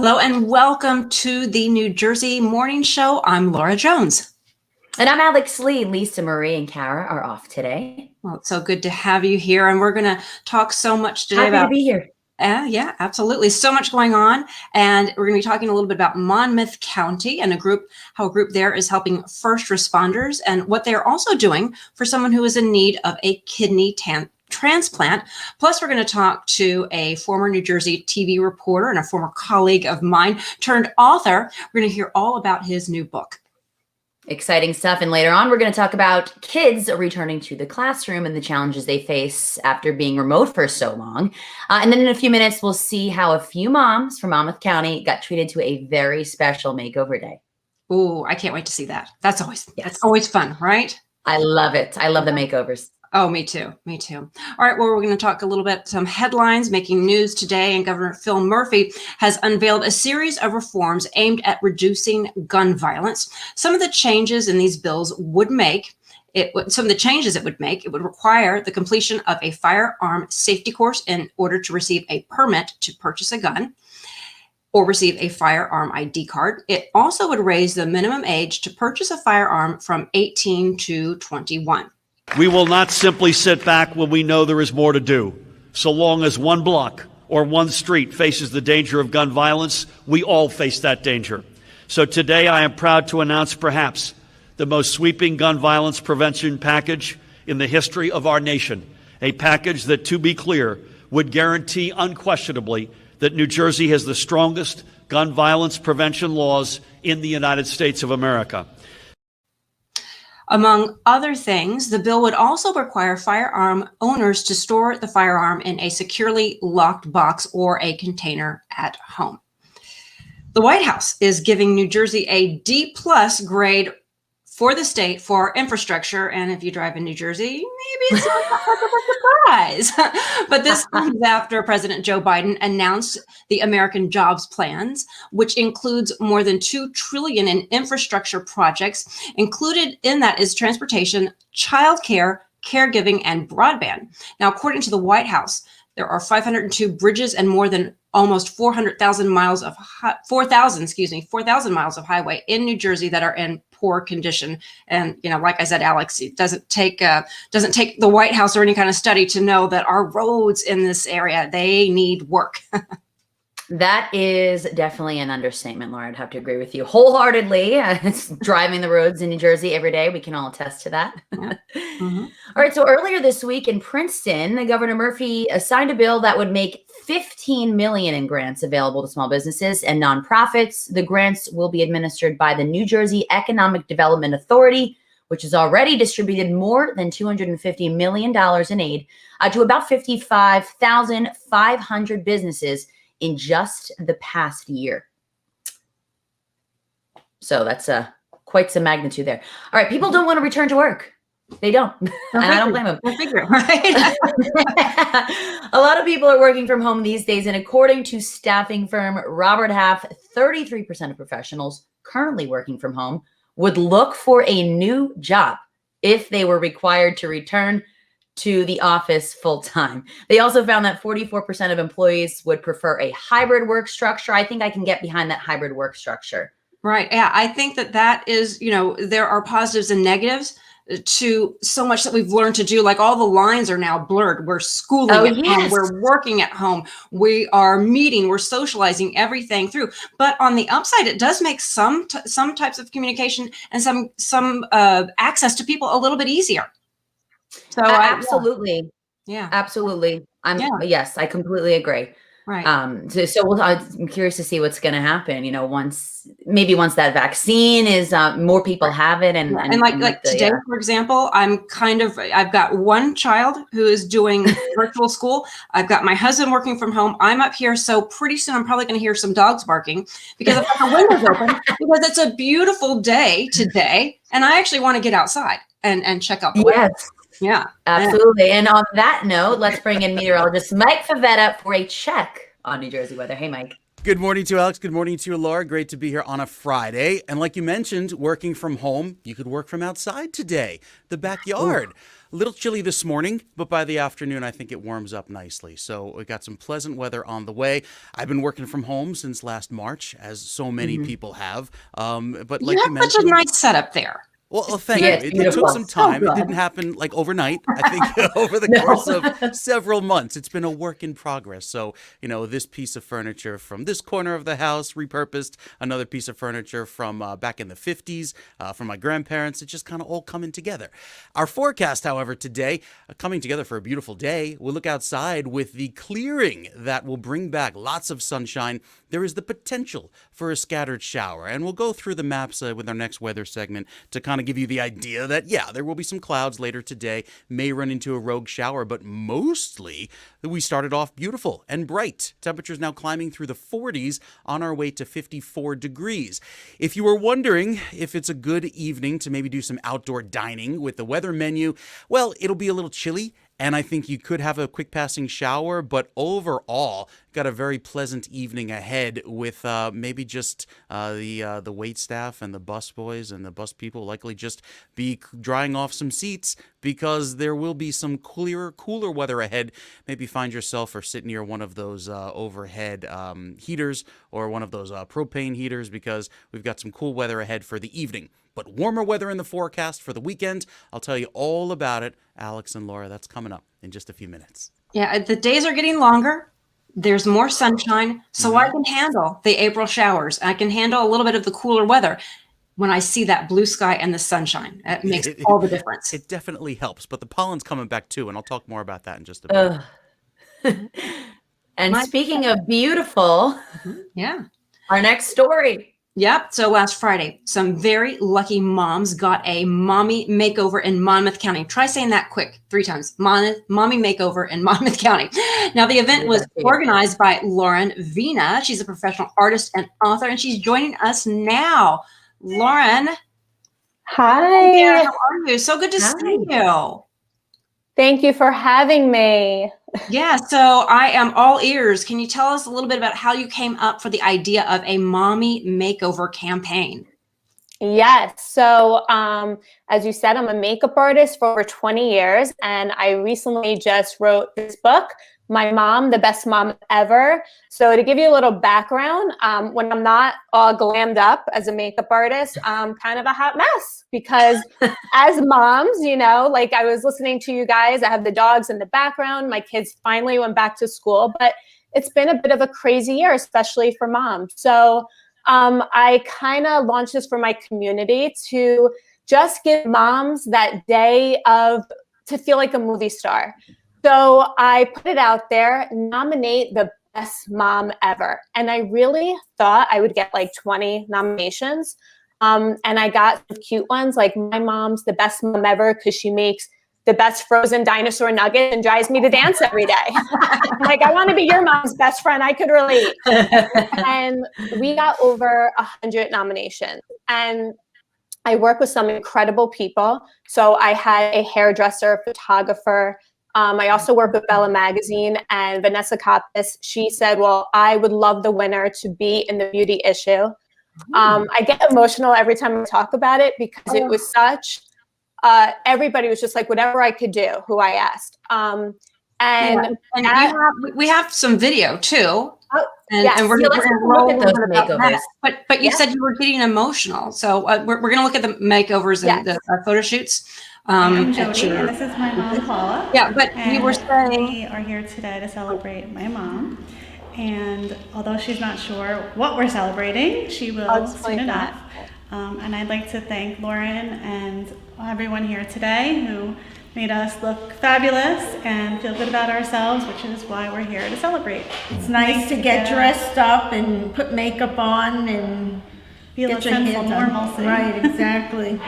Hello and welcome to the New Jersey Morning Show. I'm Laura Jones. And I'm Alex Lee. Lisa Marie and Cara are off today. Well, it's so good to have you here. And we're going to talk so much today Happy to be here. Yeah, absolutely. So much going on. And we're going to be talking a little bit about Monmouth County and how a group there is helping first responders and what they're also doing for someone who is in need of a kidney transplant. Plus, we're going to talk to a former New Jersey TV reporter and a former colleague of mine turned author. We're going to hear all about his new book. Exciting stuff. And later on, we're going to talk about kids returning to the classroom and the challenges they face after being remote for so long. And then in a few minutes, we'll see how a few moms from Monmouth County got treated to a very special makeover day. Oh, I can't wait to see that. That's always fun, right? I love it. I love the makeovers. Oh, me too. Me too. All right. Well, we're going to talk a little bit, some headlines making news today. And Governor Phil Murphy has unveiled a series of reforms aimed at reducing gun violence. Some of the changes in these bills would make it would require the completion of a firearm safety course in order to receive a permit to purchase a gun or receive a firearm ID card. It also would raise the minimum age to purchase a firearm from 18 to 21. We will not simply sit back when we know there is more to do. So long as one block or one street faces the danger of gun violence, we all face that danger. So today I am proud to announce perhaps the most sweeping gun violence prevention package in the history of our nation. A package that, to be clear, would guarantee unquestionably that New Jersey has the strongest gun violence prevention laws in the United States of America. Among other things, the bill would also require firearm owners to store the firearm in a securely locked box or a container at home. The White House is giving New Jersey a D+ grade for the state for infrastructure. And if you drive in New Jersey, maybe it's not much of a surprise. But this comes after President Joe Biden announced the American Jobs Plans, which includes more than $2 trillion in infrastructure projects. Included in that is transportation, childcare, caregiving, and broadband. Now, according to the White House, there are 502 bridges and more than almost 4,000 miles of highway in New Jersey that are in poor condition. And, like I said, Alex, it doesn't take the White House or any kind of study to know that our roads in this area, they need work. That is definitely an understatement, Laura. I'd have to agree with you wholeheartedly. It's driving the roads in New Jersey every day. We can all attest to that. Yeah. Mm-hmm. All right. So earlier this week in Princeton, Governor Murphy signed a bill that would make $15 million in grants available to small businesses and nonprofits. The grants will be administered by the New Jersey Economic Development Authority, which has already distributed more than $250 million in aid to about 55,500 businesses in just the past year. So that's quite some magnitude there. All right, people don't want to return to work. They don't. And I don't blame them. I figure, right? A lot of people are working from home these days, and according to staffing firm Robert Half, 33% of professionals currently working from home would look for a new job if they were required to return to the office full time. They also found that 44% of employees would prefer a hybrid work structure. I think I can get behind that hybrid work structure. Right. Yeah. I think that is, there are positives and negatives to so much that we've learned to do. Like all the lines are now blurred. We're schooling at home. We're working at home. We are meeting. We're socializing everything through. But on the upside, it does make some types of communication and some access to people a little bit easier. So absolutely. Yeah. Absolutely. Yes, I completely agree. Right. I'm curious to see what's going to happen, once that vaccine is, more people have it. And like today, for example, I've got one child who is doing virtual school. I've got my husband working from home. I'm up here. So pretty soon I'm probably going to hear some dogs barking because I've got the windows open because it's a beautiful day today. And I actually want to get outside and check out the weather. Yes. Yeah, absolutely. And on that note, let's bring in meteorologist Mike Favetta for a check on New Jersey weather. Hey, Mike. Good morning to you, Alex. Good morning to you, Laura. Great to be here on a Friday. And like you mentioned, working from home, you could work from outside today, the backyard. A little chilly this morning, but by the afternoon, I think it warms up nicely. So we got some pleasant weather on the way. I've been working from home since last March, as so many people have. But like you have mentioned, such a nice setup there. Well, thank Yeah, you. it's It took beautiful. some time. So It good. didn't happen like overnight. I think over the No. course of several months. It's been a work in progress. So, this piece of furniture from this corner of the house repurposed, another piece of furniture from back in the 50s from my grandparents. It's just kind of all coming together. Our forecast, however, today, coming together for a beautiful day. We'll look outside with the clearing that will bring back lots of sunshine. There is the potential for a scattered shower. And we'll go through the maps with our next weather segment to kind of give you the idea that, yeah, there will be some clouds later today, may run into a rogue shower, but mostly we started off beautiful and bright. Temperatures now climbing through the 40s on our way to 54 degrees. If you were wondering if it's a good evening to maybe do some outdoor dining with the weather menu, well, it'll be a little chilly. And I think you could have a quick passing shower, but overall, got a very pleasant evening ahead with maybe just the wait staff and the bus boys and the bus people likely just be drying off some seats because there will be some cooler weather ahead. Maybe find yourself or sit near one of those overhead heaters or one of those propane heaters because we've got some cool weather ahead for the evening. But warmer weather in the forecast for the weekend. I'll tell you all about it. Alex and Laura, that's coming up in just a few minutes. Yeah, the days are getting longer. There's more sunshine, so I can handle the April showers. I can handle a little bit of the cooler weather when I see that blue sky and the sunshine. It makes all the difference. It definitely helps, but the pollen's coming back too, and I'll talk more about that in just a bit. And speaking of beautiful, Yeah. our next story. Yep. So last Friday, some very lucky moms got a mommy makeover in Monmouth County. Try saying that quick 3 times. Mommy makeover in Monmouth County. Now, the event was organized by Lauren Vina. She's a professional artist and author, and she's joining us now. Lauren. Hi. Yeah, how are you? So good to see you. Thank you for having me. Yeah, so I am all ears. Can you tell us a little bit about how you came up for the idea of a mommy makeover campaign? Yes. So, as you said, I'm a makeup artist for over 20 years, and I recently just wrote this book, My Mom, the Best Mom Ever. So to give you a little background, when I'm not all glammed up as a makeup artist, I'm kind of a hot mess because as moms, like I was listening to you guys, I have the dogs in the background. My kids finally went back to school, but it's been a bit of a crazy year, especially for moms. So I kind of launched this for my community to just give moms that day to feel like a movie star. So I put it out there, nominate the best mom ever. And I really thought I would get like 20 nominations. And I got some cute ones like my mom's the best mom ever because she makes the best frozen dinosaur nugget and drives me to dance every day. Like, I want to be your mom's best friend. I could relate. And we got over 100 nominations. And I work with some incredible people. So I had a hairdresser, photographer. I also work with Bella Magazine, and Vanessa Coppice. She said, well, I would love the winner to be in the beauty issue. I get emotional every time I talk about it because it was such, everybody was just like, whatever I could do, who I asked. We have some video too. Yes. And we're let's going to look at those makeovers. But you said you were getting emotional. So we're going to look at the makeovers and the photo shoots. I'm Jody, and this is my mom, Paula. Yeah, but you were saying we are here today to celebrate my mom. And although she's not sure what we're celebrating, she will soon enough. And I'd like to thank Lauren and everyone here today who made us look fabulous and feel good about ourselves, which is why we're here to celebrate. It's nice to get dressed up and put makeup on and feel a sense of normalcy. Right, exactly.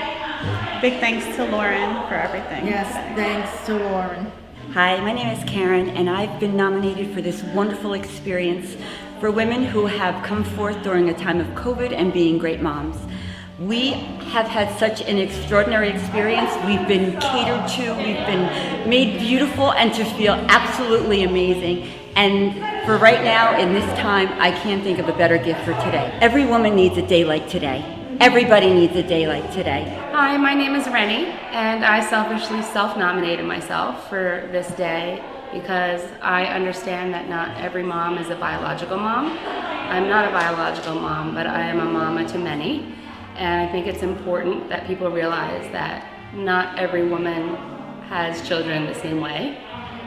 Big thanks to Lauren for everything. Yes, today. thanks to Lauren. Hi, my name is Karen, and I've been nominated for this wonderful experience for women who have come forth during a time of COVID and being great moms. We have had such an extraordinary experience. We've been catered to, we've been made beautiful and to feel absolutely amazing. And for right now, in this time, I can't think of a better gift for today. Every woman needs a day like today. Everybody needs a day like today. Hi, my name is Rennie, and I selfishly self-nominated myself for this day because I understand that not every mom is a biological mom. I'm not a biological mom, but I am a mama to many, and I think it's important that people realize that not every woman has children the same way.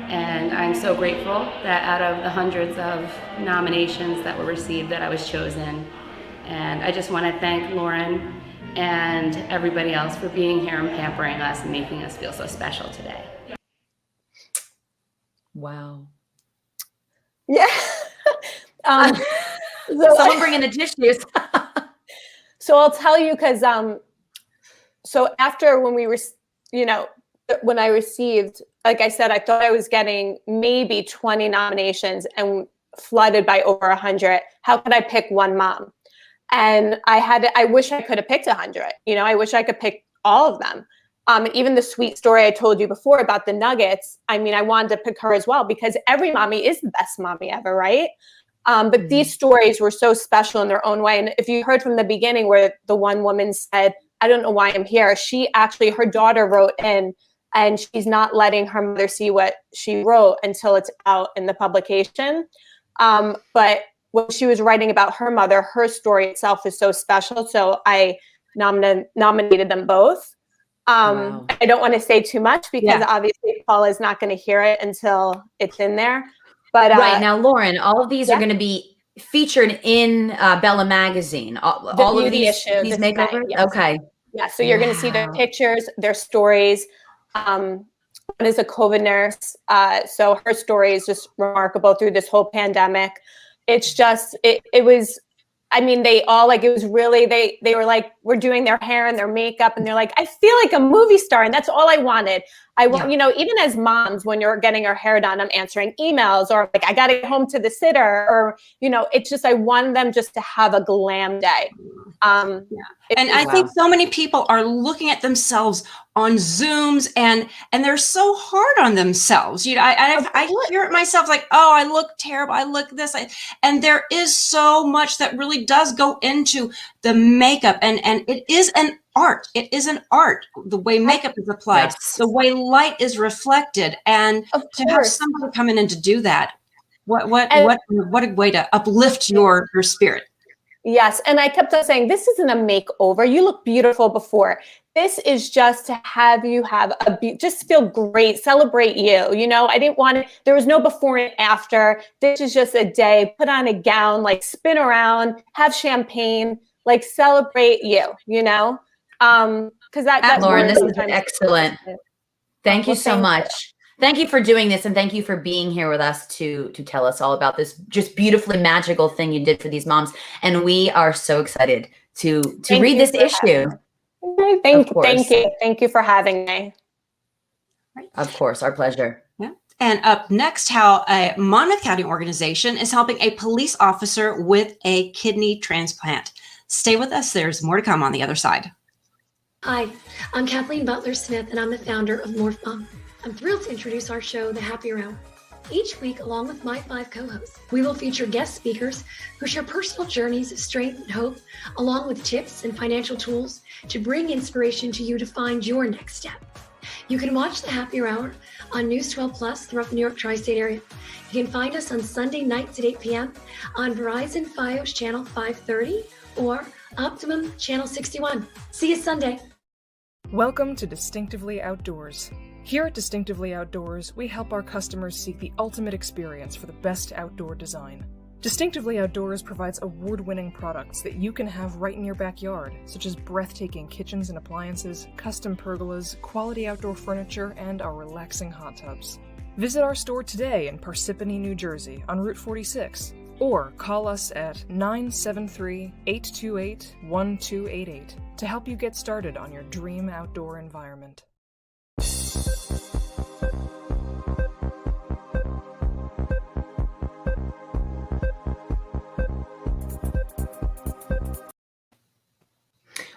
And I'm so grateful that out of the hundreds of nominations that were received that I was chosen. And I just want to thank Lauren and everybody else for being here and pampering us and making us feel so special today. Wow. Yeah. Someone bring in the tissues. So I'll tell you, because so after when we were, when I received, like I said, I thought I was getting maybe 20 nominations and flooded by over 100. How could I pick one mom? And I wish I could have picked 100. I wish I could pick all of them. And even the sweet story I told you before about the nuggets, I mean, I wanted to pick her as well because every mommy is the best mommy ever, right? But these stories were so special in their own way. And if you heard from the beginning where the one woman said, I don't know why I'm here, her daughter wrote in, and she's not letting her mother see what she wrote until it's out in the publication. But when she was writing about her mother, her story itself is so special. So I nominated them both. Wow. I don't want to say too much because obviously Paula's not going to hear it until it's in there. But right now, Lauren, all of these are going to be featured in Bella Magazine. All of these makeovers? Yes. Okay. Yeah, so you're going to see their pictures, their stories. One is a COVID nurse. So her story is just remarkable through this whole pandemic. It's just, it was, I mean, they all it was really, they were like, we're doing their hair and their makeup. And they're like, I feel like a movie star. And that's all I wanted. I want, even as moms, when you're getting our hair done, I'm answering emails or like, I got to get home to the sitter or, it's just, I want them just to have a glam day. And I think so many people are looking at themselves on Zooms and they're so hard on themselves. I hear it myself like, oh, I look terrible. I look this. And there is so much that really does go into the makeup and it is an art. It is an art. The way makeup is applied, the way light is reflected, and to have somebody come in and to do that. What a way to uplift your spirit. Yes. And I kept on saying, this isn't a makeover. You look beautiful before. This is just to have you have just feel great, celebrate you. I didn't want it. There was no before and after. This is just a day, put on a gown, like spin around, have champagne, like celebrate you, because that Lauren, this is excellent. Thank you so much. Thank you for doing this, and thank you for being here with us to tell us all about this just beautifully magical thing you did for these moms. And we are so excited to read this issue. Thank you for having me. Of course, our pleasure. Yeah. And up next, how a Monmouth County organization is helping a police officer with a kidney transplant. Stay with us. There's more to come on the other side. Hi, I'm Kathleen Butler-Smith, and I'm the founder of Morph Mom. I'm thrilled to introduce our show, The Happier Hour. Each week, along with my 5 co-hosts, we will feature guest speakers who share personal journeys of strength and hope, along with tips and financial tools to bring inspiration to you to find your next step. You can watch The Happier Hour on News 12 Plus throughout the New York tri-state area. You can find us on Sunday nights at 8 p.m. on Verizon Fios Channel 530 or Optimum Channel 61. See you Sunday. Welcome to Distinctively Outdoors. Here at Distinctively Outdoors, we help our customers seek the ultimate experience for the best outdoor design. Distinctively Outdoors provides award-winning products that you can have right in your backyard, such as breathtaking kitchens and appliances, custom pergolas, quality outdoor furniture, and our relaxing hot tubs. Visit our store today in Parsippany, New Jersey on Route 46, or call us at 973-828-1288 to help you get started on your dream outdoor environment.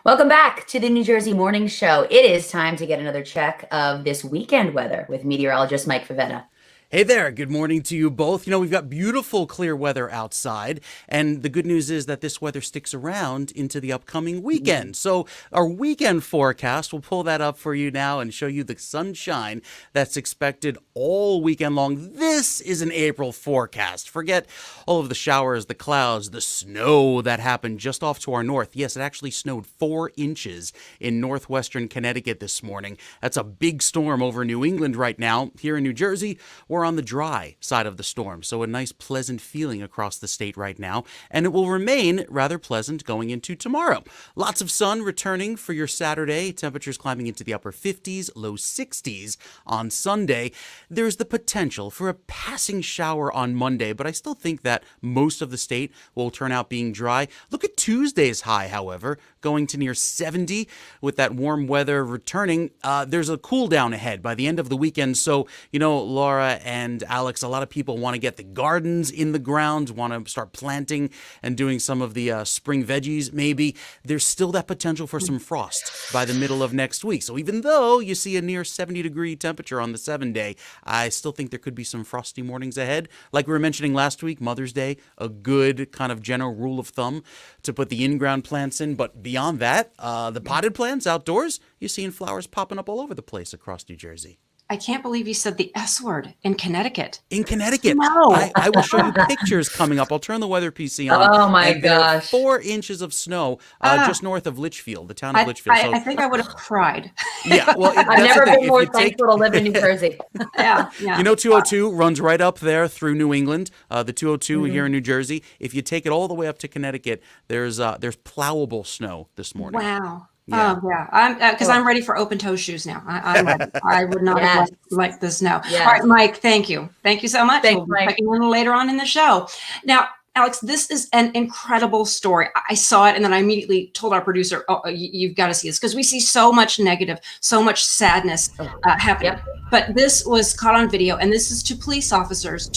Welcome back to the New Jersey Morning Show. It is time to get another check of this weekend weather with meteorologist Mike Favetta. Hey there, good morning to you both. We've got beautiful clear weather outside, and the good news is that this weather sticks around into the upcoming weekend. So our weekend forecast, we'll pull that up for you now and show you the sunshine that's expected all weekend long. This is an April forecast. Forget all of the showers, the clouds, the snow that happened just off to our north. Yes, it actually snowed 4 inches in northwestern Connecticut this morning. That's a big storm over New England right now. Here in New Jersey, we're on the dry side of the storm, so a nice pleasant feeling across the state right now, and it will remain rather pleasant going into tomorrow. Lots of sun returning for your Saturday, temperatures climbing into the upper 50s, low 60s on Sunday. There's the potential for a passing shower on Monday, but I still think that most of the state will turn out being dry. Look at Tuesday's high, however, going to near 70 with that warm weather returning. There's a cool down ahead by the end of the weekend, so Laura and Alex, a lot of people want to get the gardens in the ground, want to start planting and doing some of the spring veggies maybe. There's still that potential for some frost by the middle of next week. So even though you see a near 70-degree temperature on the 7-day, I still think there could be some frosty mornings ahead. Like we were mentioning last week, Mother's Day, a good kind of general rule of thumb to put the in-ground plants in. But beyond that, the potted plants outdoors, you're seeing flowers popping up all over the place across New Jersey. I can't believe you said the S word in Connecticut. In Connecticut. No. I will show you pictures coming up. I'll turn the weather PC on. Oh my and there are gosh. 4 inches of snow just north of Litchfield, the town of Litchfield. I think I would have cried. Yeah, well, I've never been more thankful to live in New Jersey. Yeah. 202 runs right up there through New England. The 202 here in New Jersey. If you take it all the way up to Connecticut, there's plowable snow this morning. Wow. Yeah. Oh yeah, because I'm ready for open toe shoes now. I'm ready. I would not have liked this snow. Yes. All right, Mike, thank you so much. Thanks, We'll be Mike. checking in later on in the show. Now, Alex, this is an incredible story. I saw it and then I immediately told our producer, you've got to see this, because we see so much negative, so much sadness happening. Yep. But this was caught on video, and this is two police officers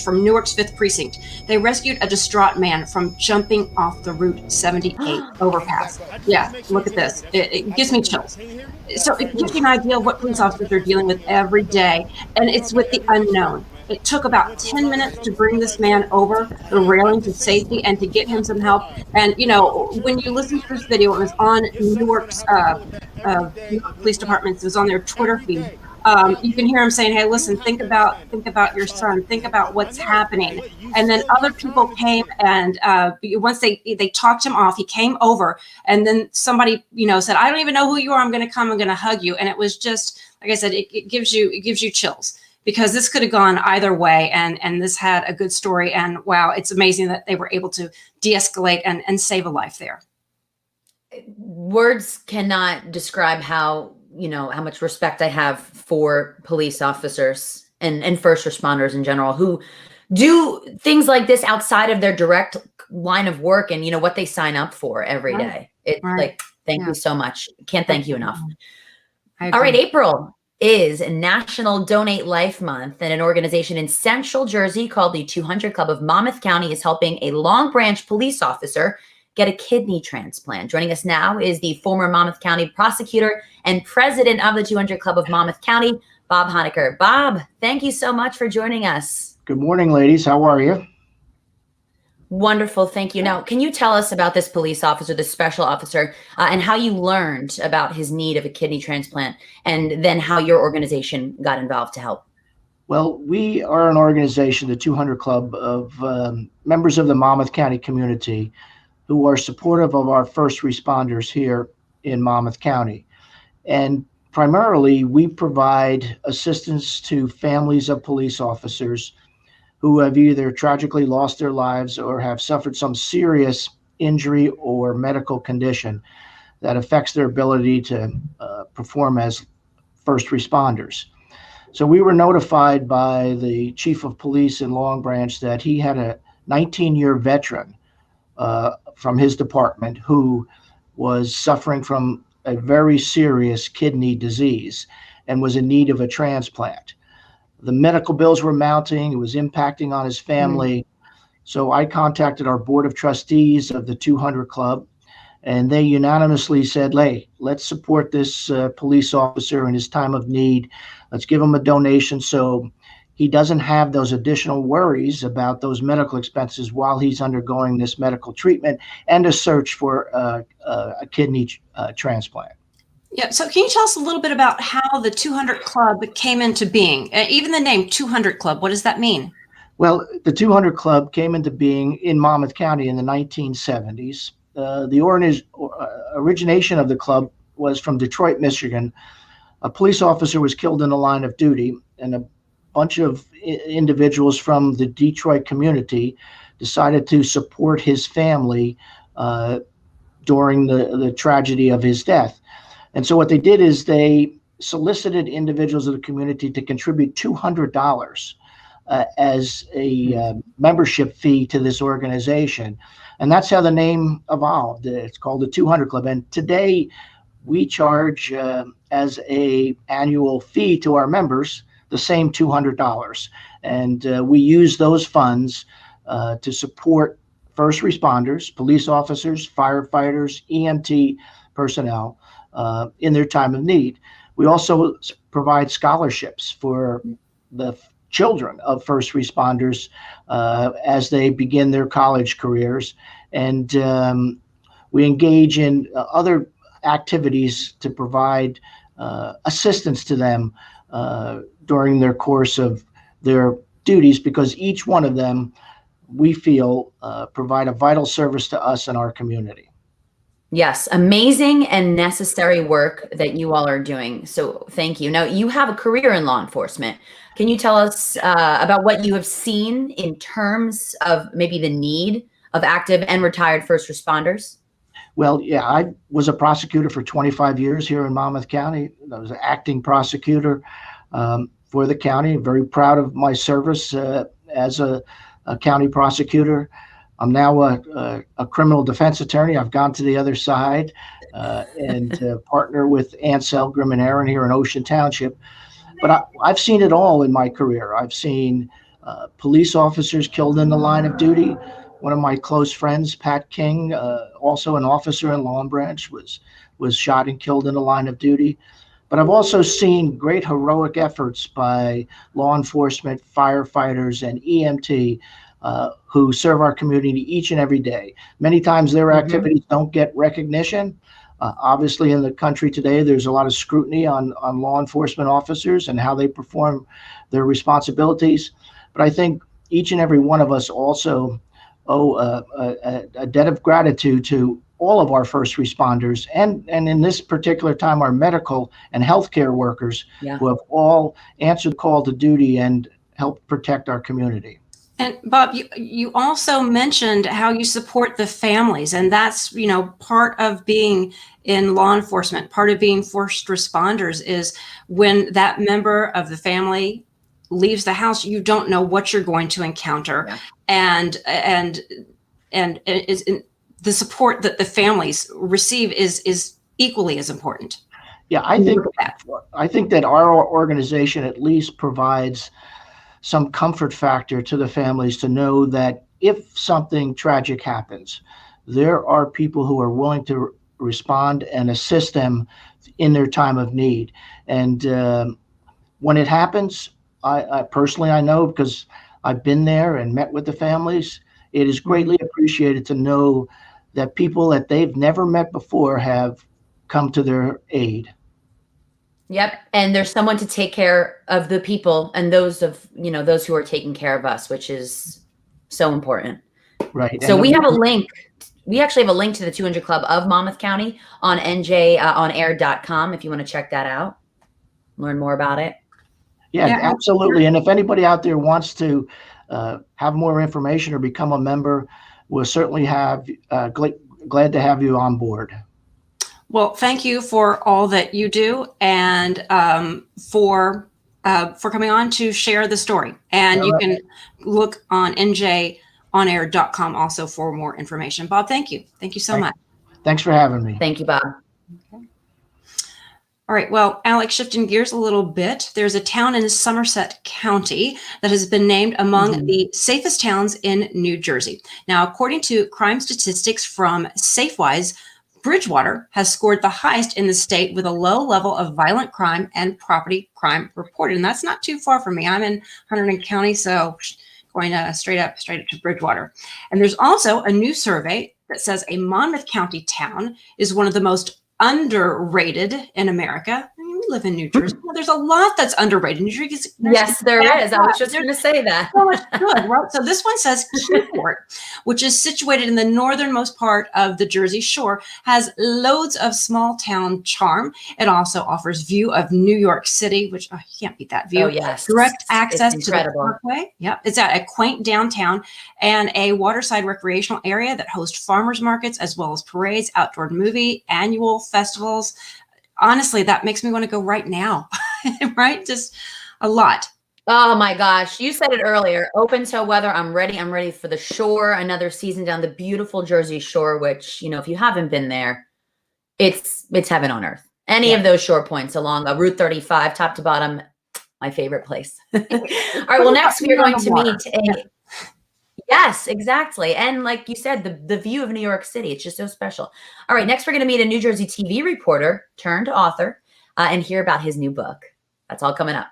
from Newark's 5th Precinct. They rescued a distraught man from jumping off the Route 78 overpass. Yeah, look at this. It gives me chills. So it gives you an idea of what police officers are dealing with every day, and it's with the unknown. It took about 10 minutes to bring this man over the railing to safety and to get him some help. And, when you listen to this video, it was on Newark's police department. It was on their Twitter feed. You can hear him saying, hey, listen, think about your son, think about what's happening. And then other people came and once they talked him off, he came over, and then somebody, said, I don't even know who you are. I'm going to hug you. And it was just, like I said, it gives you chills, because this could have gone either way. And this had a good story. And wow, it's amazing that they were able to de-escalate and save a life there. Words cannot describe how much respect I have for police officers and first responders in general, who do things like this outside of their direct line of work and what they sign up for every day. It's like, thank you so much. Can't thank you enough. All right, April is National Donate Life Month, and an organization in Central Jersey called the 200 Club of Monmouth County is helping a Long Branch police officer get a kidney transplant. Joining us now is the former Monmouth County prosecutor and president of the 200 Club of Monmouth County, Bob Honecker. Bob, thank you so much for joining us. Good morning, ladies. How are you? Wonderful. Thank you. Now, can you tell us about this police officer, this special officer, and how you learned about his need of a kidney transplant, and then how your organization got involved to help? Well, we are an organization, the 200 Club, of members of the Monmouth County community who are supportive of our first responders here in Monmouth County. And primarily, we provide assistance to families of police officers who have either tragically lost their lives or have suffered some serious injury or medical condition that affects their ability to perform as first responders. So we were notified by the chief of police in Long Branch that he had a 19-year veteran from his department who was suffering from a very serious kidney disease and was in need of a transplant. The medical bills were mounting. It was impacting on his family. So I contacted our board of trustees of the 200 Club, and they unanimously said, hey, let's support this police officer in his time of need. Let's give him a donation so he doesn't have those additional worries about those medical expenses while he's undergoing this medical treatment and a search for a kidney transplant. Yeah. So can you tell us a little bit about how the 200 Club came into being? Even the name 200 Club, what does that mean? Well, the 200 Club came into being in Monmouth County in the 1970s. The origination of the club was from Detroit, Michigan. A police officer was killed in the line of duty, and a bunch of individuals from the Detroit community decided to support his family during the tragedy of his death. And so what they did is they solicited individuals of the community to contribute $200 as a membership fee to this organization. And that's how the name evolved. It's called the 200 Club. And today we charge as a annual fee to our members the same $200. And we use those funds to support first responders, police officers, firefighters, EMT personnel in their time of need. We also provide scholarships for the children of first responders as they begin their college careers. And we engage in other activities to provide assistance to them during their course of their duties, because each one of them, we feel, provide a vital service to us and our community. Yes, amazing and necessary work that you all are doing. So thank you. Now, you have a career in law enforcement. Can you tell us about what you have seen in terms of maybe the need of active and retired first responders? Well, yeah, I was a prosecutor for 25 years here in Monmouth County. I was an acting prosecutor for the county. Very proud of my service as a county prosecutor. I'm now a criminal defense attorney. I've gone to the other side and partner with Ansel, Grimm, and Aaron here in Ocean Township. But I've seen it all in my career. I've seen police officers killed in the line of duty. One of my close friends, Pat King, also an officer in Long Branch, was shot and killed in the line of duty. But I've also seen great heroic efforts by law enforcement, firefighters, and EMT who serve our community each and every day. Many times their activities don't get recognition. Obviously, in the country today, there's a lot of scrutiny on law enforcement officers and how they perform their responsibilities. But I think each and every one of us also owe a debt of gratitude to all of our first responders, and in this particular time, our medical and healthcare workers who have all answered the call to duty and helped protect our community. And Bob, you also mentioned how you support the families, and that's, part of being in law enforcement, part of being first responders is when that member of the family leaves the house, you don't know what you're going to encounter. And the support that the families receive is equally as important. Yeah, I think that our organization at least provides some comfort factor to the families to know that if something tragic happens, there are people who are willing to respond and assist them in their time of need. And when it happens, I personally, I know because I've been there and met with the families, it is greatly appreciated to know that people that they've never met before have come to their aid. Yep. And there's someone to take care of the people and those who are taking care of us, which is so important. Right. So we have a link. We actually have a link to the 200 Club of Monmouth County on njonair.com if you want to check that out, learn more about it. Yeah, absolutely. And if anybody out there wants to have more information or become a member, we'll certainly have glad to have you on board. Well, thank you for all that you do and for coming on to share the story. And you can look on njonair.com also for more information. Bob, thank you. Thank you so much. Thanks for having me. Thank you, Bob. Okay. All right. Well, Alex, shifting gears a little bit, there's a town in Somerset County that has been named among the safest towns in New Jersey. Now, according to crime statistics from SafeWise, Bridgewater has scored the highest in the state with a low level of violent crime and property crime reported. And that's not too far from me. I'm in Hunterdon County, so going straight up to Bridgewater. And there's also a new survey that says a Monmouth County town is one of the most underrated in America. I mean, we live in New Jersey. Well, there's a lot that's underrated. New Jersey. Yes, there is. I was just going to say that. So much good, right? So this one says Keyport, which is situated in the northernmost part of the Jersey Shore, has loads of small town charm. It also offers view of New York City, which you can't beat that view. Oh, yes. Direct access to the incredible. parkway. Yep. It's at a quaint downtown and a waterside recreational area that hosts farmers markets as well as parades, outdoor movie, annual festivals. Honestly, that makes me want to go right now, right? Just a lot. Oh my gosh. You said it earlier. Open toe weather. I'm ready. I'm ready for the shore. Another season down the beautiful Jersey Shore, which, you know, if you haven't been there, it's heaven on earth. Any of those shore points along Route 35, top to bottom, my favorite place. All right. Well, next we are going to meet a... Yes, exactly. And like you said, the view of New York City, it's just so special. All right, next we're going to meet a New Jersey TV reporter turned author and hear about his new book. That's all coming up.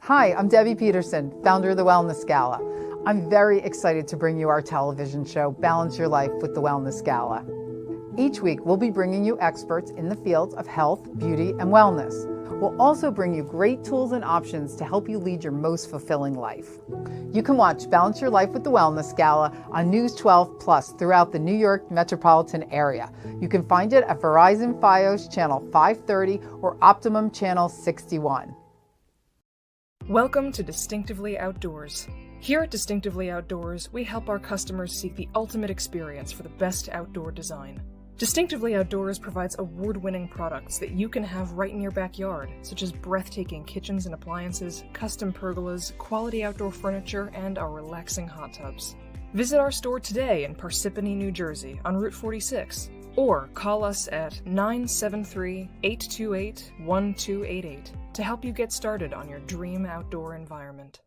Hi, I'm Debbie Peterson, founder of the Wellness Gala. I'm very excited to bring you our television show, Balance Your Life with the Wellness Gala. Each week, we'll be bringing you experts in the fields of health, beauty, and wellness. We'll also bring you great tools and options to help you lead your most fulfilling life. You can watch Balance Your Life with the Wellness Gala on News 12 Plus throughout the New York metropolitan area. You can find it at Verizon Fios Channel 530 or Optimum Channel 61. Welcome to Distinctively Outdoors. Here at Distinctively Outdoors, we help our customers seek the ultimate experience for the best outdoor design. Distinctively Outdoors provides award-winning products that you can have right in your backyard, such as breathtaking kitchens and appliances, custom pergolas, quality outdoor furniture, and our relaxing hot tubs. Visit our store today in Parsippany, New Jersey on Route 46, or call us at 973-828-1288 to help you get started on your dream outdoor environment.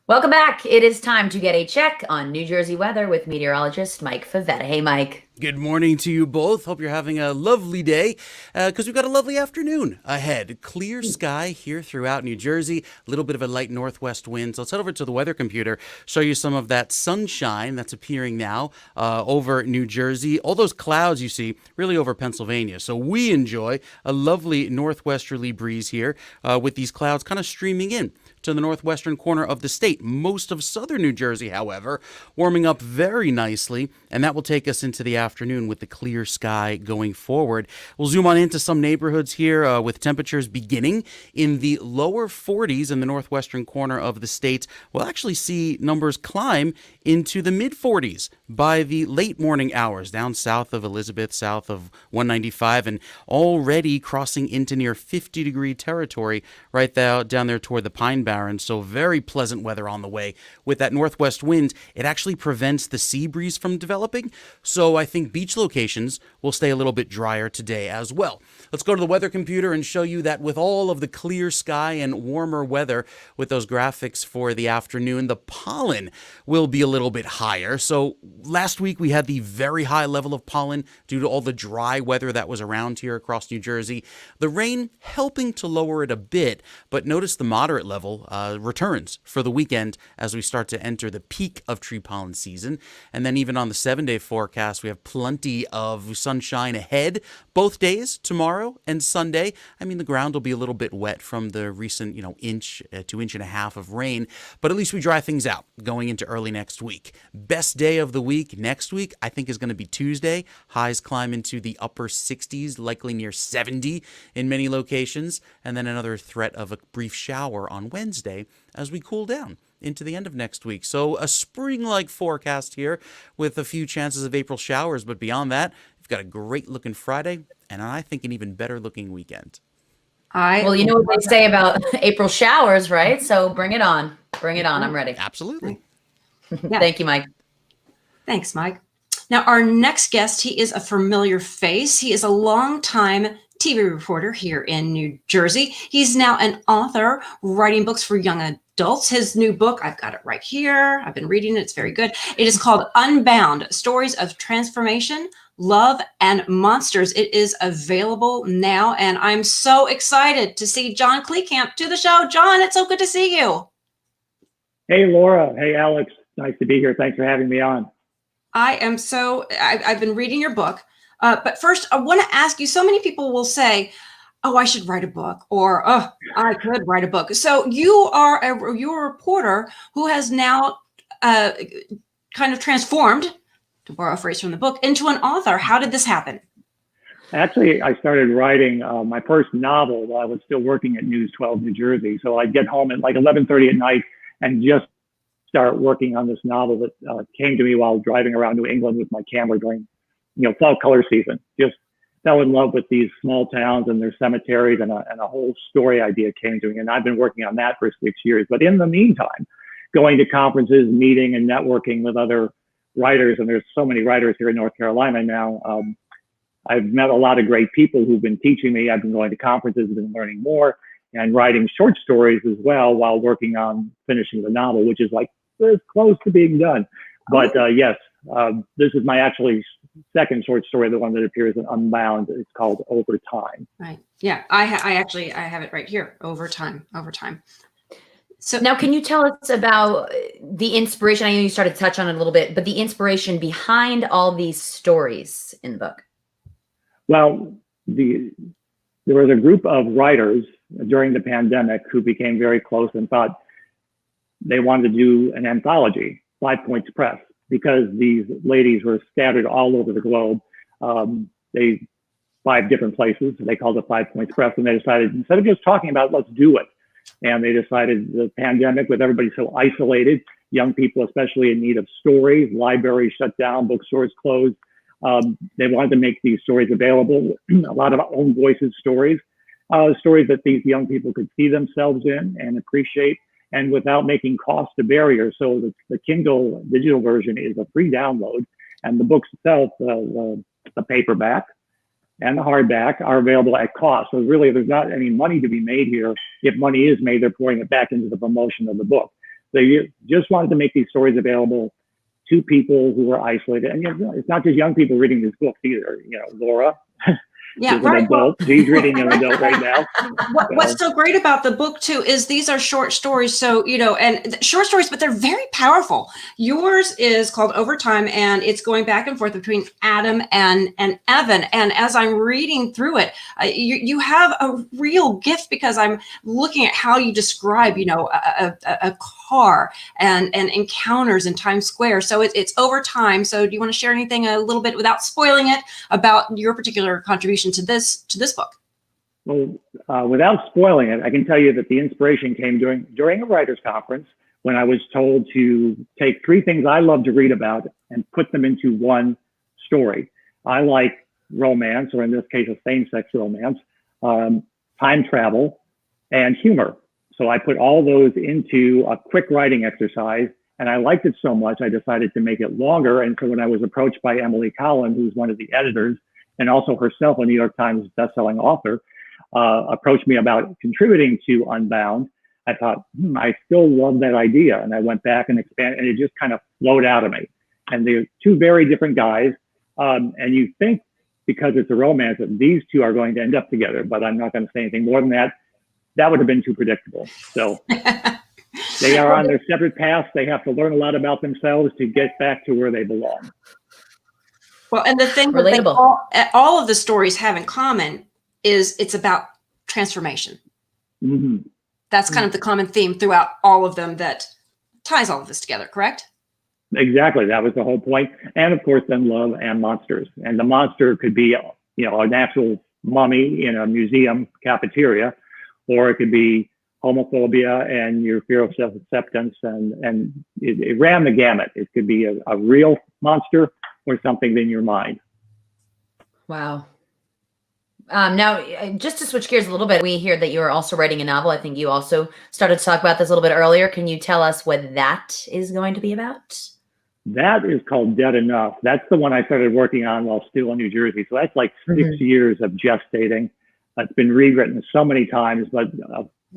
Welcome back. It is time to get a check on New Jersey weather with meteorologist Mike Favetta. Hey, Mike. Good morning to you both. Hope you're having a lovely day because we've got a lovely afternoon ahead. Clear sky here throughout New Jersey. A little bit of a light northwest wind. So let's head over to the weather computer, show you some of that sunshine that's appearing now over New Jersey. All those clouds you see really over Pennsylvania. So we enjoy a lovely northwesterly breeze here with these clouds kind of streaming in to the northwestern corner of the state. Most of southern New Jersey, however, warming up very nicely, and that will take us into the afternoon with the clear sky going forward. We'll zoom on into some neighborhoods here with temperatures beginning in the lower 40s in the northwestern corner of the state. We'll actually see numbers climb into the mid 40s by the late morning hours down south of Elizabeth, south of 195, and already crossing into near 50-degree territory right down there toward the Pine Barrens. So very pleasant weather on the way. With that northwest wind, it actually prevents the sea breeze from developing. So I think beach locations will stay a little bit drier today as well. Let's go to the weather computer and show you that with all of the clear sky and warmer weather with those graphics for the afternoon, the pollen will be a little bit higher. So last week we had the very high level of pollen due to all the dry weather that was around here across New Jersey. The rain helping to lower it a bit, but notice the moderate level returns for the weekend as we start to enter the peak of tree pollen season. And then even on the 7-day forecast, we have plenty of sunshine ahead both days, tomorrow and Sunday. I mean, the ground will be a little bit wet from the recent, inch to inch and a half of rain, but at least we dry things out going into early next week. Best day of the week next week, I think, is going to be Tuesday. Highs climb into the upper 60s, likely near 70 in many locations, and then another threat of a brief shower on Wednesday as we cool down into the end of next week. So a spring-like forecast here with a few chances of April showers, but beyond that, we've got a great-looking Friday, and I think an even better-looking weekend. Well, you know what they say about April showers, right? So bring it on. Bring it on. I'm ready. Absolutely. Yeah. Thank you, Mike. Thanks, Mike. Now, our next guest, he is a familiar face. He is a longtime TV reporter here in New Jersey. He's now an author writing books for young adults. His new book, I've got it right here. I've been reading it. It's very good. It is called Unbound, Stories of Transformation, Love, and Monsters. It is available now, and I'm so excited to see John Kleekamp to the show. John, it's so good to see you. Hey, Laura. Hey, Alex. Nice to be here. Thanks for having me on. I've been reading your book. But first, I want to ask you, so many people will say, oh, I should write a book, or, oh, I could write a book. So you're a reporter who has now kind of transformed, to borrow a phrase from the book, into an author. How did this happen? Actually, I started writing my first novel while I was still working at News 12 New Jersey. So I'd get home at like 11:30 at night and just start working on this novel that came to me while driving around New England with my camera during, fall color season. Just fell in love with these small towns and their cemeteries, and a whole story idea came to me. And I've been working on that for 6 years. But in the meantime, going to conferences, meeting and networking with other writers, and there's so many writers here in North Carolina now. I've met a lot of great people who've been teaching me. I've been going to conferences, been learning more, and writing short stories as well while working on finishing the novel, which is like close to being done. But yes, this is my actually second short story, the one that appears in Unbound. It's called Over Time. Right. Yeah, I have it right here. Over Time. So now, can you tell us about the inspiration? I know you started to touch on it a little bit, but the inspiration behind all these stories in the book. Well, there was a group of writers during the pandemic who became very close and thought they wanted to do an anthology, 5 Points Press, because these ladies were scattered all over the globe. They 5 different places. They called it 5 Points Press, and they decided, instead of just talking about it, let's do it. And they decided the pandemic, with everybody so isolated, young people especially in need of stories, libraries shut down, bookstores closed. They wanted to make these stories available, a lot of own voices stories that these young people could see themselves in and appreciate, and without making cost a barrier. So the Kindle digital version is a free download, and the books itself, the paperback and the hardback, are available at cost. So really, there's not any money to be made here. If money is made, they're pouring it back into the promotion of the book. They just wanted to make these stories available to people who are isolated. And it's not just young people reading these books either. Laura, yeah, is an adult. She's reading an adult right now. What's so great about the book too is these are short stories. So, and short stories, but they're very powerful. Yours is called Over Time, and it's going back and forth between Adam and Evan. And as I'm reading through it, you have a real gift, because I'm looking at how you describe, a car and encounters in Times Square. So it's Over Time. So do you want to share anything a little bit, without spoiling it, about your particular contribution to this book? Well, without spoiling it, I can tell you that the inspiration came during a writer's conference, when I was told to take 3 things I love to read about and put them into one story. I like romance, or in this case, a same-sex romance, time travel, and humor. So I put all those into a quick writing exercise, and I liked it so much, I decided to make it longer. And so when I was approached by Emily Collin, who's one of the editors, and also herself a New York Times bestselling author, approached me about contributing to Unbound, I thought, I still love that idea. And I went back and expanded, and it just kind of flowed out of me. And they're 2 very different guys. And you think, because it's a romance, that these 2 are going to end up together, but I'm not going to say anything more than that. That would have been too predictable. So they are on their separate paths. They have to learn a lot about themselves to get back to where they belong. Well, and the thing that all of the stories have in common is it's about transformation. Mm-hmm. That's kind of the common theme throughout all of them that ties all of this together, correct? Exactly. That was the whole point. And of course, then love and monsters. And the monster could be, an actual mummy in a museum cafeteria, or it could be homophobia and your fear of self-acceptance. And it ran the gamut. It could be a real monster, or something in your mind. Wow. Now, just to switch gears a little bit, we hear that you are also writing a novel. I think you also started to talk about this a little bit earlier. Can you tell us what that is going to be about? That is called Dead Enough. That's the one I started working on while still in New Jersey. So that's like 6 years of gestating. It's been rewritten so many times, but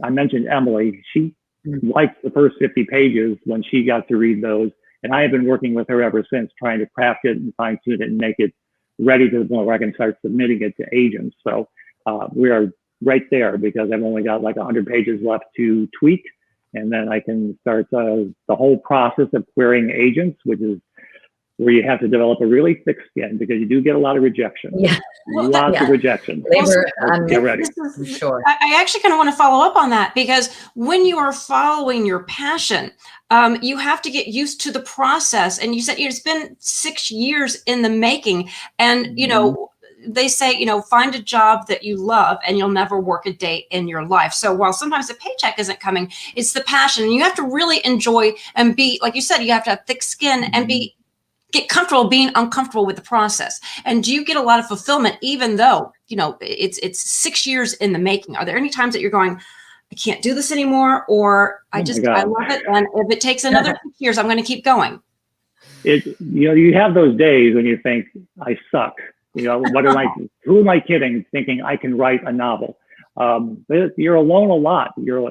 I mentioned Emily. She liked the first 50 pages when she got to read those. And I have been working with her ever since, trying to craft it and fine tune it and make it ready to the point where I can start submitting it to agents. So we are right there, because I've only got like 100 pages left to tweak. And then I can start the whole process of querying agents, which is where you have to develop a really thick skin, because you do get a lot of rejection. Yeah. Lots of rejection. Get ready. Sure. I actually kind of want to follow up on that, because when you are following your passion, you have to get used to the process. And you said it's been 6 years in the making. And, you know, they say, you know, find a job that you love and you'll never work a day in your life. So while sometimes the paycheck isn't coming, it's the passion. And you have to really enjoy and be, like you said, you have to have thick skin and get comfortable being uncomfortable with the process. And do you get a lot of fulfillment, even though, you know, it's 6 years in the making? Are there any times that you're going, I can't do this anymore, or I love it, and if it takes another 6 years, I'm going to keep going? You know, you have those days when you think, I suck. You know, who am I kidding, thinking I can write a novel? But you're alone a lot. You're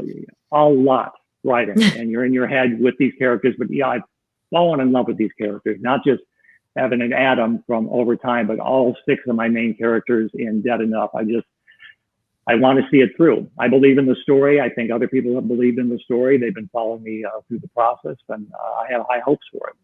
a lot writing, and you're in your head with these characters. But yeah, I've fallen in love with these characters, not just having an Adam from Overtime, but all 6 of my main characters in Dead Enough. I want to see it through. I believe in the story. I think other people have believed in the story. They've been following me through the process, and I have high hopes for it.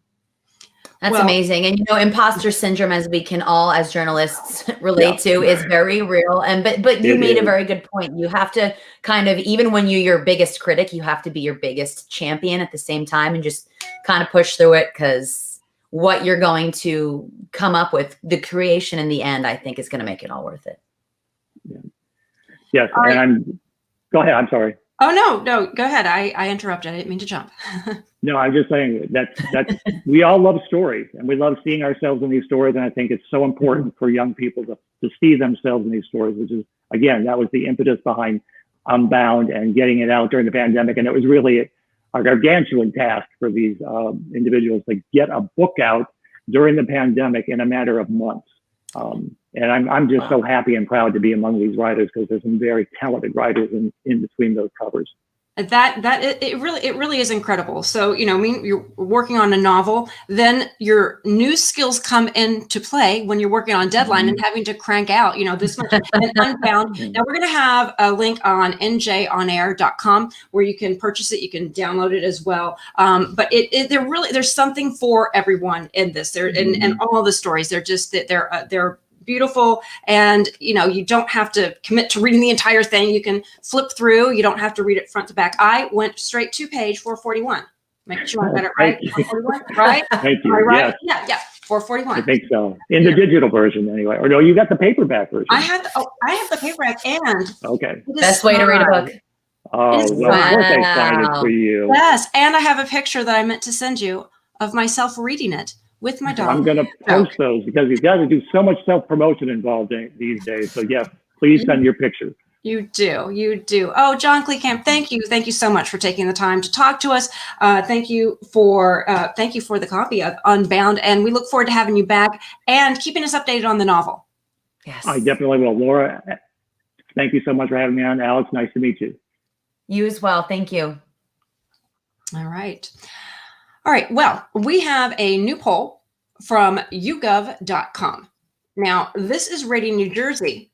That's amazing. And, you know, imposter syndrome, as we can all as journalists relate to, is very real. And but you made a very good point. You have to kind of, even when you're your biggest critic, you have to be your biggest champion at the same time, and just kind of push through it, because what you're going to come up with, the creation in the end, I think is going to make it all worth it. Yes. And go ahead. I'm sorry. Oh, no, go ahead. I interrupted. I didn't mean to jump. No, I'm just saying that we all love stories, and we love seeing ourselves in these stories. And I think it's so important for young people to see themselves in these stories, which is, again, that was the impetus behind Unbound and getting it out during the pandemic. And it was really a gargantuan task for these individuals to get a book out during the pandemic in a matter of months. And I'm just so happy and proud to be among these writers, because there's some very talented writers in between those covers. It really is incredible. So, you know, I mean, you're working on a novel, then your new skills come into play when you're working on deadline and having to crank out, you know, this much. And Unbound. Now we're going to have a link on njonair.com where you can purchase it. You can download it as well. But there's something for everyone in this. And all the stories, they're beautiful, and you know, you don't have to commit to reading the entire thing. You can flip through. You don't have to read it front to back. I went straight to page 441. Make sure I got it right. 441, right? Thank you. Right? Yes. Yeah, 441. I think so. In the digital version, anyway. Or no, you got the paperback version. I have the paperback, and Best way to read a book. Oh, well, of course I signed it for you. Yes, and I have a picture that I meant to send you of myself reading it with my dog. I'm going to post those, because you've got to do so much self-promotion involved these days. So yes, please send your pictures. You do. Oh, John Kleekamp, thank you so much for taking the time to talk to us. Thank you for the copy of Unbound, and we look forward to having you back and keeping us updated on the novel. Yes, I definitely will. Laura, thank you so much for having me on. Alex, nice to meet you. You as well. Thank you. All right. Well, we have a new poll from YouGov.com. Now, this is rating New Jersey.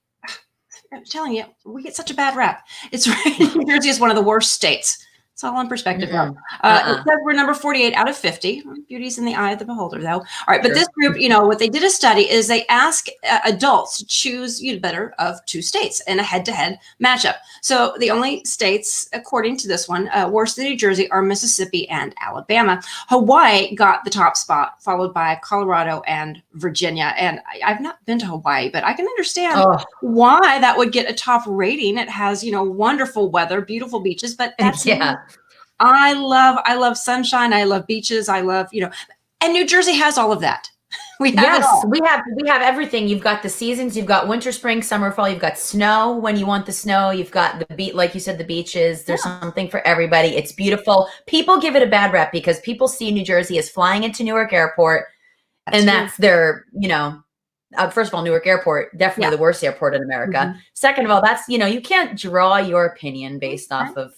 I'm telling you, we get such a bad rap. It's rating New Jersey is one of the worst states. It's all in perspective. It says we're number 48 out of 50. Beauty's in the eye of the beholder, though. All right, but this group, you know, what they did a study is they ask adults to choose better of 2 states in a head-to-head matchup. So the only states, according to this one, worse than New Jersey, are Mississippi and Alabama. Hawaii got the top spot, followed by Colorado and Virginia. And I've not been to Hawaii, but I can understand why that would get a top rating. It has, you know, wonderful weather, beautiful beaches, but that's I love sunshine. I love beaches. I love, you know, and New Jersey has all of that. We have everything. You've got the seasons. You've got winter, spring, summer, fall. You've got snow when you want the snow. You've got like you said, the beaches. There's something for everybody. It's beautiful. People give it a bad rep because people see New Jersey as flying into Newark Airport, and that's their, you know, First of all, Newark Airport, definitely the worst airport in America. Second of all, that's, you can't draw your opinion based off of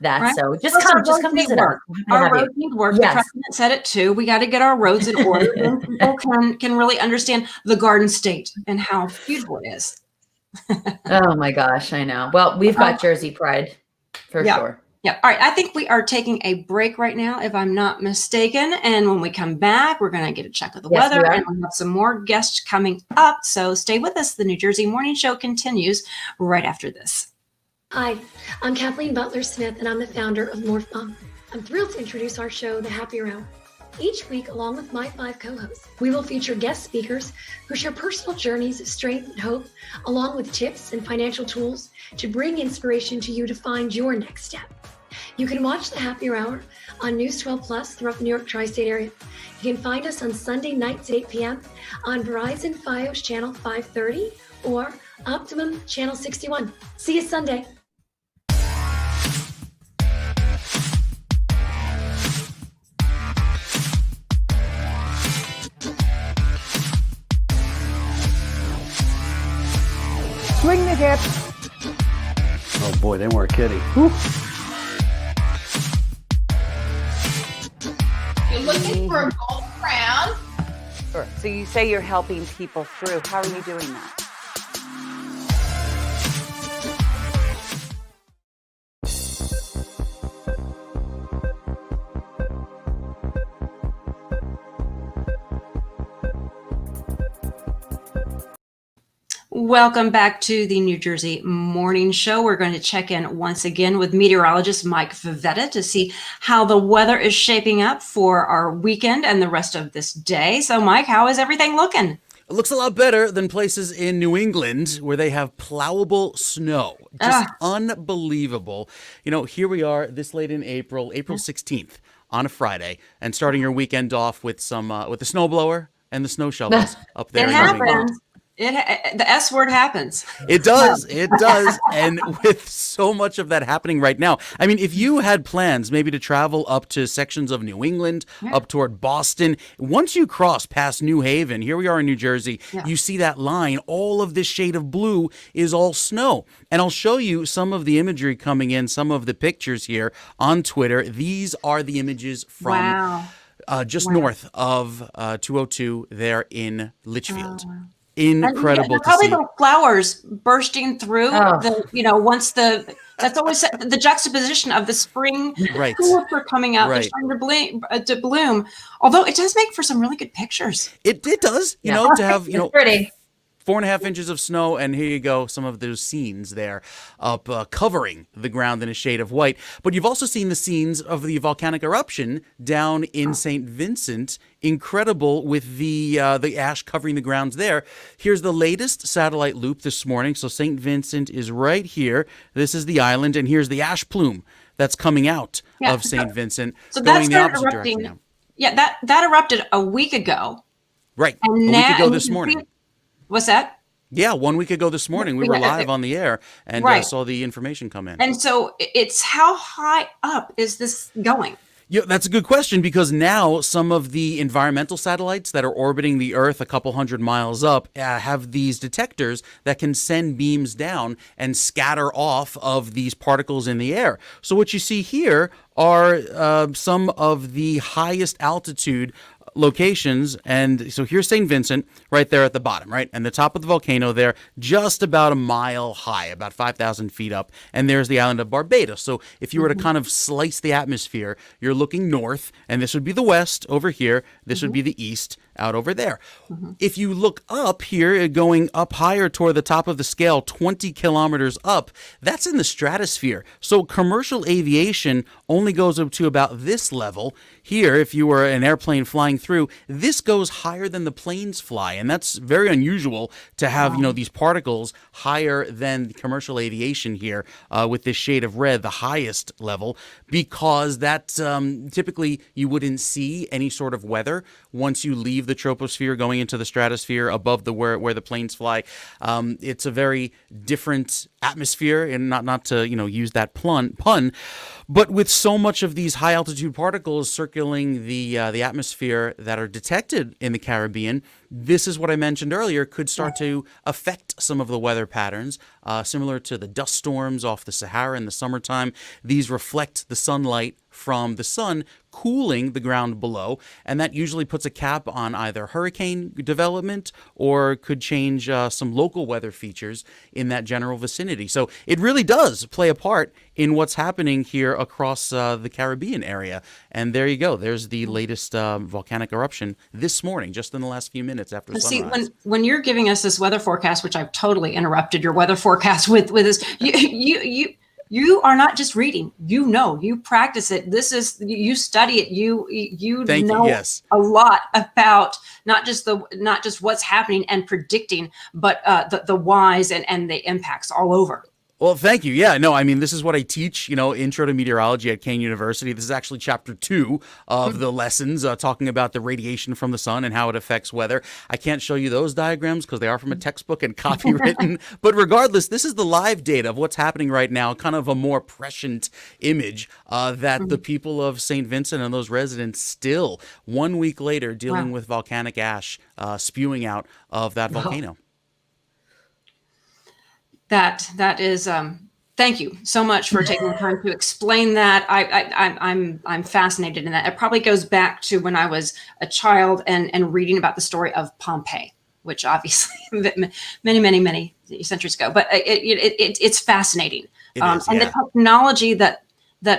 that. Right. So just Plus, come roads visit need us. work. Happy to Our have you. roads need work. The Yes. president said it too. We got to get our roads in order, and people can really understand the Garden State and how beautiful it is. Oh my gosh, I know. Well, we've got Jersey pride for sure. Yeah. All right. I think we are taking a break right now, if I'm not mistaken. And when we come back, we're going to get a check of the Yes, we weather, are. and we have some more guests coming up. So stay with us. The New Jersey Morning Show continues right after this. Hi, I'm Kathleen Butler Smith, and I'm the founder of Morph Mom. I'm thrilled to introduce our show, The Happier Hour. Each week, along with my 5 co-hosts, we will feature guest speakers who share personal journeys of strength and hope, along with tips and financial tools to bring inspiration to you to find your next step. You can watch The Happier Hour on News 12 Plus throughout the New York tri-state area. You can find us on Sunday nights at 8 p.m. on Verizon Fios channel 530 or Optimum channel 61. See you Sunday. Swing the hips. Oh boy, they weren't kidding. Whew. You're looking for a gold crown? Sure. So you say you're helping people through. How are you doing that? Welcome back to the New Jersey Morning Show. We're going to check in once again with meteorologist Mike Favetta to see how the weather is shaping up for our weekend and the rest of this day. So, Mike, how is everything looking? It looks a lot better than places in New England where they have plowable snow. Just unbelievable. Here we are this late in April 16th on a Friday, and starting your weekend off with some with the snowblower and the snow shovels up there. It happens. The S word happens. It does. It does. And with so much of that happening right now, I mean, if you had plans maybe to travel up to sections of New England, up toward Boston, once you cross past New Haven, here we are in New Jersey, you see that line, all of this shade of blue is all snow. And I'll show you some of the imagery coming in, some of the pictures here on Twitter. These are the images from just north of 202 there in Litchfield. Incredible to probably see. the flowers bursting through once that's always the juxtaposition of the spring tulips are coming out, they're starting to bloom, although it does make for some really good pictures. It does, to have It's pretty. 4.5 inches of snow, and here you go, some of those scenes there up covering the ground in a shade of white. But you've also seen the scenes of the volcanic eruption down in St. Vincent. Incredible with the ash covering the grounds there. Here's the latest satellite loop this morning. So St. Vincent is right here. This is the island, and here's the ash plume that's coming out of St. Vincent, so going the that's opposite direction now. Yeah, that erupted a week ago. Right, and a week ago this morning. What's that? Yeah, 1 week ago this morning, we were live on the air and saw the information come in. And so it's how high up is this going? Yeah, that's a good question, because now some of the environmental satellites that are orbiting the Earth a couple hundred miles up have these detectors that can send beams down and scatter off of these particles in the air. So what you see here are some of the highest altitude locations, and so here's St. Vincent right there at the bottom, right? And the top of the volcano there, just about a mile high, about 5,000 feet up, and there's the island of Barbados. So if you were to kind of slice the atmosphere, you're looking north, and this would be the west over here, this would be the east out over there. If you look up here, going up higher toward the top of the scale, 20 kilometers up, that's in the stratosphere. So commercial aviation only goes up to about this level. Here, if you were an airplane flying through, this goes higher than the planes fly, and that's very unusual to have, these particles higher than commercial aviation here with this shade of red, the highest level, because that typically you wouldn't see any sort of weather once you leave leave the troposphere, going into the stratosphere above the where the planes fly. It's a very different atmosphere, and not to use that pun, but with so much of these high altitude particles circling the atmosphere that are detected in the Caribbean, this is what I mentioned earlier, could start to affect some of the weather patterns, similar to the dust storms off the Sahara in the summertime. These reflect the sunlight from the sun, cooling the ground below, and that usually puts a cap on either hurricane development or could change some local weather features in that general vicinity. So it really does play a part in what's happening here across the Caribbean area. And there you go. There's the latest volcanic eruption this morning, just in the last few minutes after sunrise. See, when you're giving us this weather forecast, which I've totally interrupted your weather forecast with this, you are not just reading. You practice it. You study it. You know a lot about not just what's happening and predicting, but the whys and the impacts all over. Well, thank you. Yeah, no, I mean, this is what I teach, Intro to Meteorology at Kane University. This is actually chapter 2 of the lessons, talking about the radiation from the sun and how it affects weather. I can't show you those diagrams because they are from a textbook and copywritten. But regardless, this is the live data of what's happening right now, kind of a more prescient image that the people of St. Vincent and those residents still, 1 week later, dealing with volcanic ash spewing out of that volcano. That is thank you so much for taking the time to explain that. I'm fascinated in that. It probably goes back to when I was a child and reading about the story of Pompeii, which obviously many centuries ago. But it's fascinating. And the technology that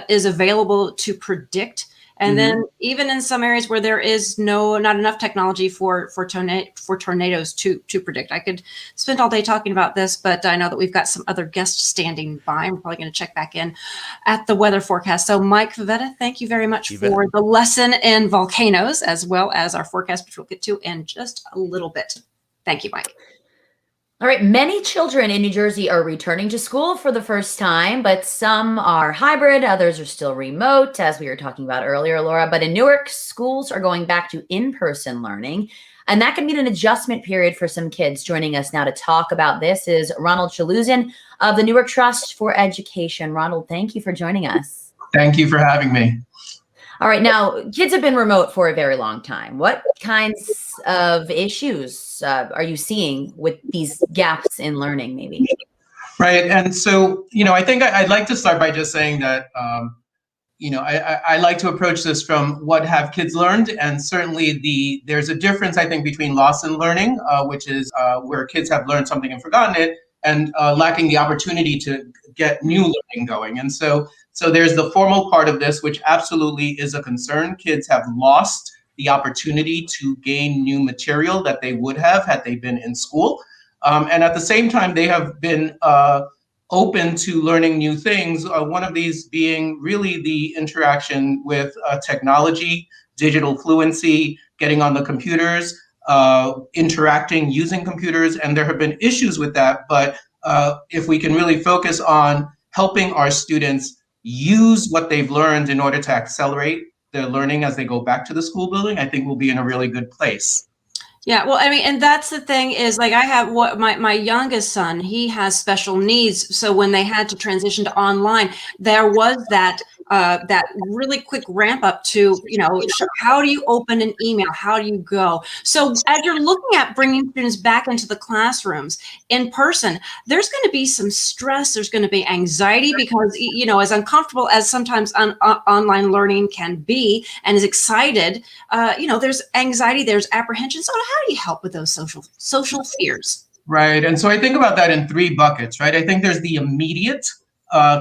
is available to predict. And then even in some areas where there is not enough technology for tornadoes to predict. I could spend all day talking about this, but I know that we've got some other guests standing by. I'm probably going to check back in at the weather forecast. So Mike Favetta, thank you very much for the lesson in volcanoes, as well as our forecast, which we'll get to in just a little bit. Thank you, Mike. All right, many children in New Jersey are returning to school for the first time, but some are hybrid, others are still remote, as we were talking about earlier, Laura. But in Newark, schools are going back to in-person learning, and that can mean an adjustment period for some kids. Joining us now to talk about this is Ronald Chaluzin of the Newark Trust for Education. Ronald, thank you for joining us. Thank you for having me. All right, now, kids have been remote for a very long time. What kinds of issues are you seeing with these gaps in learning, maybe? Right, and so, I think I'd like to start by just saying that, I like to approach this from what have kids learned, and certainly there's a difference, I think, between loss in learning, which is where kids have learned something and forgotten it, and lacking the opportunity to get new learning going. And so there's the formal part of this, which absolutely is a concern. Kids have lost the opportunity to gain new material that they would have had they been in school. And at the same time, they have been open to learning new things. One of these being really the interaction with technology, digital fluency, getting on the computers, interacting, using computers. And there have been issues with that. But if we can really focus on helping our students use what they've learned in order to accelerate their learning as they go back to the school building, I think we'll be in a really good place. Yeah, well, I mean, and that's the thing is, like, I have my youngest son, he has special needs. So when they had to transition to online, there was that really quick ramp up to, how do you open an email? How do you go? So as you're looking at bringing students back into the classrooms in person, there's going to be some stress. There's going to be anxiety because, as uncomfortable as sometimes online learning can be and is excited, there's anxiety, there's apprehension. So how do you help with those social fears? Right. And so I think about that in 3 buckets, right? I think there's the immediate,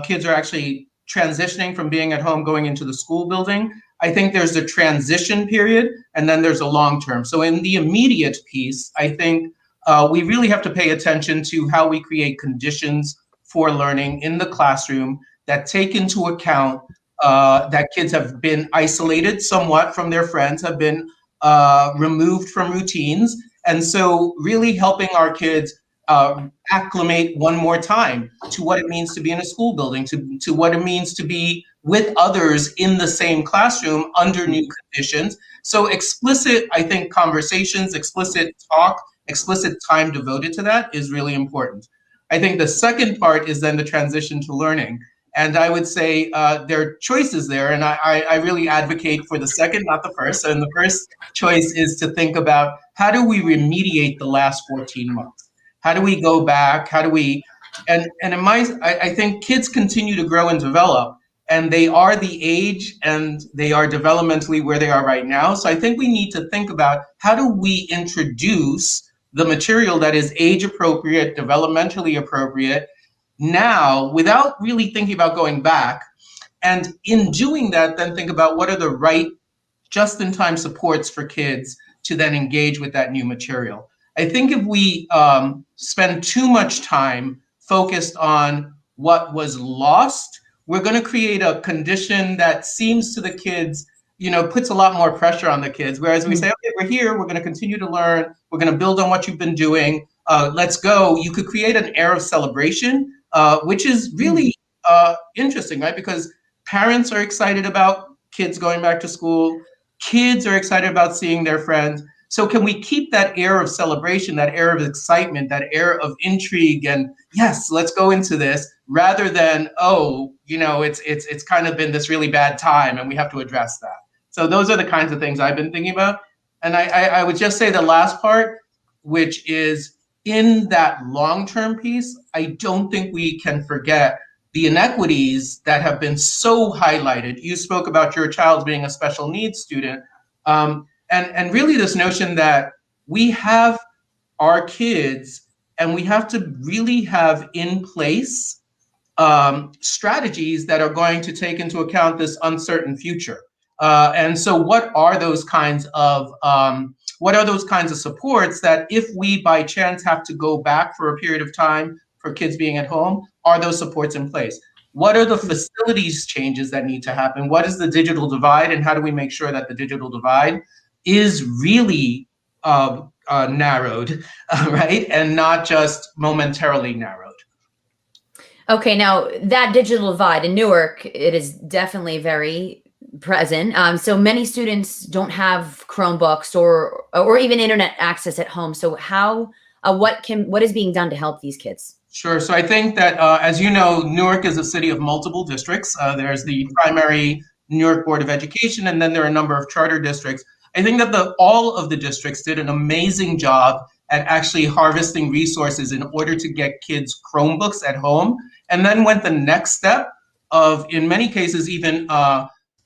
kids are actually transitioning from being at home going into the school building. I think there's a transition period, and then there's a long term. So in the immediate piece, I think we really have to pay attention to how we create conditions for learning in the classroom that take into account that kids have been isolated somewhat from their friends, have been removed from routines. And so really helping our kids acclimate one more time to what it means to be in a school building, to what it means to be with others in the same classroom under new conditions. So explicit, I think, conversations, explicit talk, explicit time devoted to that is really important. I think the second part is then the transition to learning. And I would say there are choices there, and I really advocate for the second, not the first. So, and the first choice is to think about, how do we remediate the last 14 months? How do we go back? How do we, and in my, I think kids continue to grow and develop, and they are the age and they are developmentally where they are right now. So I think we need to think about, how do we introduce the material that is age appropriate, developmentally appropriate now, without really thinking about going back. And in doing that, then think about what are the right just-in-time supports for kids to then engage with that new material. I think if we spend too much time focused on what was lost, we're going to create a condition that seems to the kids, puts a lot more pressure on the kids. Whereas we say, okay, we're here, we're going to continue to learn, we're going to build on what you've been doing, let's go. You could create an air of celebration, which is really interesting, right? Because parents are excited about kids going back to school, kids are excited about seeing their friends. So can we keep that air of celebration, that air of excitement, that air of intrigue, and yes, let's go into this, rather than, it's kind of been this really bad time and we have to address that. So those are the kinds of things I've been thinking about. And I would just say the last part, which is in that long-term piece, I don't think we can forget the inequities that have been so highlighted. You spoke about your child being a special needs student. And really this notion that we have our kids and we have to really have in place strategies that are going to take into account this uncertain future. And so what are those kinds of supports that if we by chance have to go back for a period of time for kids being at home, are those supports in place? What are the facilities changes that need to happen? What is the digital divide, and how do we make sure that the digital divide is really narrowed, right? And not just momentarily narrowed. Okay, now that digital divide in Newark, it is definitely very present. So many students don't have Chromebooks or even internet access at home. So what is being done to help these kids? Sure. So I think that, as you know, Newark is a city of multiple districts. There's the primary Newark Board of Education, and then there are a number of charter districts. I think that all of the districts did an amazing job at actually harvesting resources in order to get kids Chromebooks at home, and then went the next step of, in many cases, even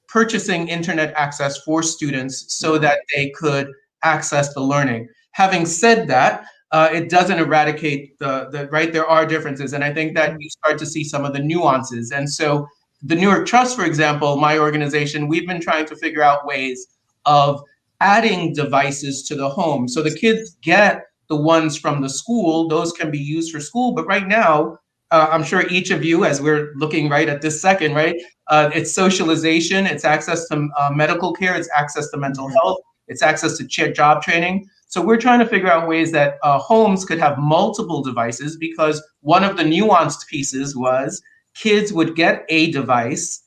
purchasing internet access for students so that they could access the learning. Having said that, it doesn't eradicate the right. There are differences, and I think that you start to see some of the nuances. And so the Newark Trust, for example, my organization, we've been trying to figure out ways of adding devices to the home. So the kids get the ones from the school, those can be used for school. But right now, I'm sure each of you, as we're looking right at this second, right, it's socialization, it's access to medical care, it's access to mental health, it's access to job training. So we're trying to figure out ways that homes could have multiple devices, because one of the nuanced pieces was kids would get a device.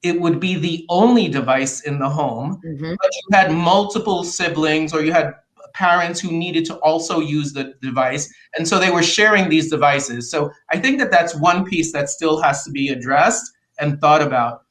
It would be the only device in the home, but you had multiple siblings or you had parents who needed to also use the device. And so they were sharing these devices. So I think that that's one piece that still has to be addressed and thought about.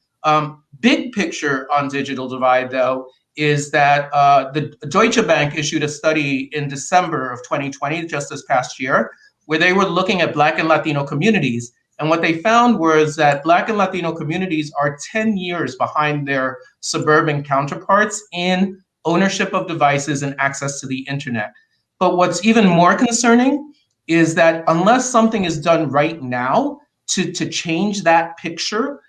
Big picture on digital divide, though, is that the Deutsche Bank issued a study in December of 2020, just this past year, where they were looking at Black and Latino communities. And what they found was that Black and Latino communities are 10 years behind their suburban counterparts in ownership of devices and access to the internet. But what's even more concerning is that unless something is done right now to change that picture,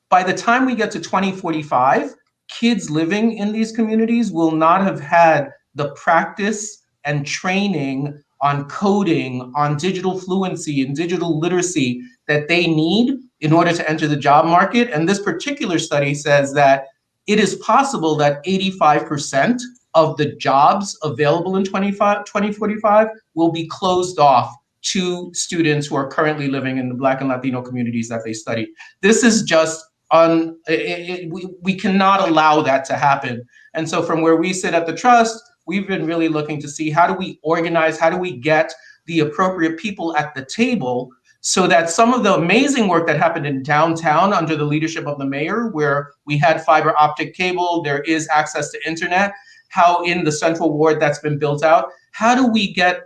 by the time we get to 2045, kids living in these communities will not have had the practice and training on coding, on digital fluency and digital literacy that they need in order to enter the job market. And this particular study says that it is possible that 85% of the jobs available in 2045 will be closed off to students who are currently living in the Black and Latino communities that they studied. This is just we cannot allow that to happen. And so from where we sit at the Trust, we've been really looking to see how do we organize, how do we get the appropriate people at the table so that some of the amazing work that happened in downtown under the leadership of the mayor, where we had fiber optic cable, there is access to internet, how in the central ward that's been built out, how do we get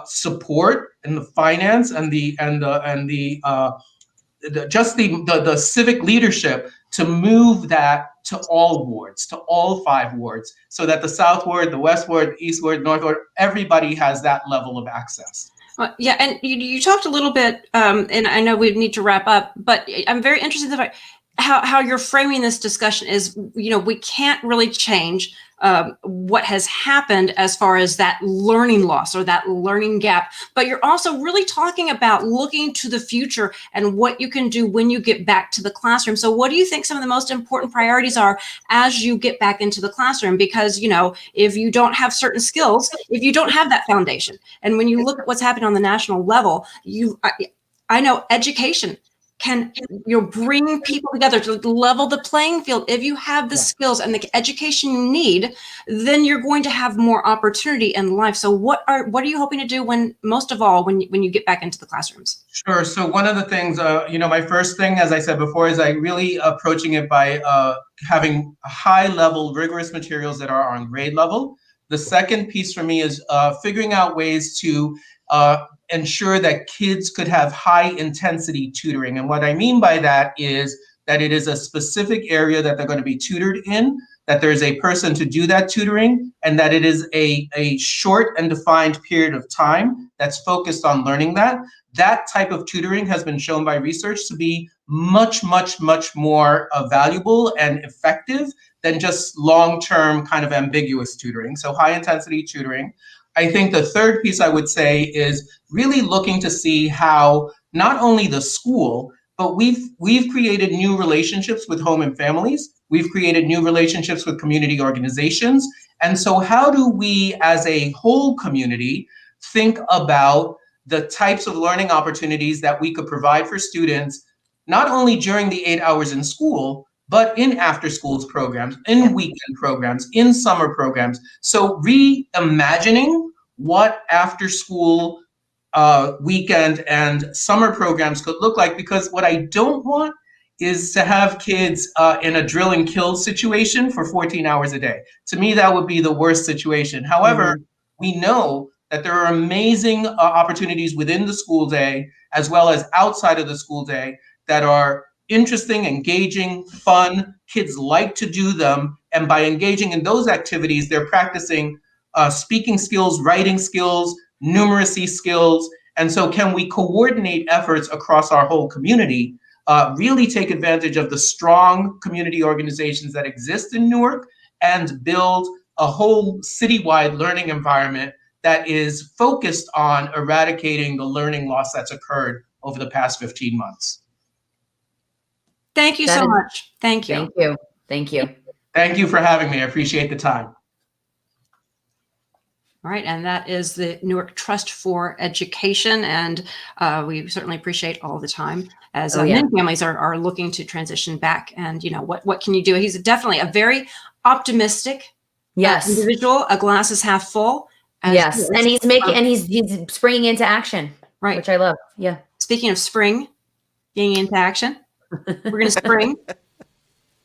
support and the finance and the civic leadership to move that to all wards, to all 5 wards, so that the South Ward, the West Ward, East Ward, North Ward, everybody has that level of access. Yeah, and you talked a little bit, and I know we need to wrap up, but I'm very interested in how you're framing this discussion is, we can't really change what has happened as far as that learning loss or that learning gap, but you're also really talking about looking to the future and what you can do when you get back to the classroom. So what do you think some of the most important priorities are as you get back into the classroom? Because, if you don't have certain skills, if you don't have that foundation, and when you look at what's happening on the national level, I know education can bring people together to level the playing field. If you have the skills and the education you need, then you're going to have more opportunity in life. So what are you hoping to do when you get back into the classrooms? Sure. So one of the things, my first thing, as I said before, is I really approaching it by having high level, rigorous materials that are on grade level. The second piece for me is figuring out ways to ensure that kids could have high intensity tutoring. And what I mean by that is that it is a specific area that they're going to be tutored in, that there's a person to do that tutoring, and that it is a short and defined period of time that's focused on learning that. That type of tutoring has been shown by research to be much, much, much more valuable and effective than just long-term kind of ambiguous tutoring. So high intensity tutoring. I think the third piece I would say is really looking to see how not only the school, but we've created new relationships with home and families. We've created new relationships with community organizations. And so how do we as a whole community think about the types of learning opportunities that we could provide for students, not only during the 8 hours in school, but in after schools programs, in weekend programs, in summer programs. So reimagining what after school, weekend and summer programs could look like, because what I don't want is to have kids in a drill and kill situation for 14 hours a day. To me, that would be the worst situation. However, we know that there are amazing opportunities within the school day, as well as outside of the school day, that are interesting, engaging, fun. Kids like to do them. And by engaging in those activities, they're practicing speaking skills, writing skills, numeracy skills. And so can we coordinate efforts across our whole community, really take advantage of the strong community organizations that exist in Newark, and build a whole citywide learning environment that is focused on eradicating the learning loss that's occurred over the past 15 months. Thank you so much. Thank you. Thank you. Thank you. Thank you for having me. I appreciate the time. All right, and that is the Newark Trust for Education, and we certainly appreciate all the time as many families are looking to transition back. And what can you do? He's definitely a very optimistic individual, a glass is half full. And he's springing into action, right? Which I love. Yeah. Speaking of spring, getting into action, we're going to spring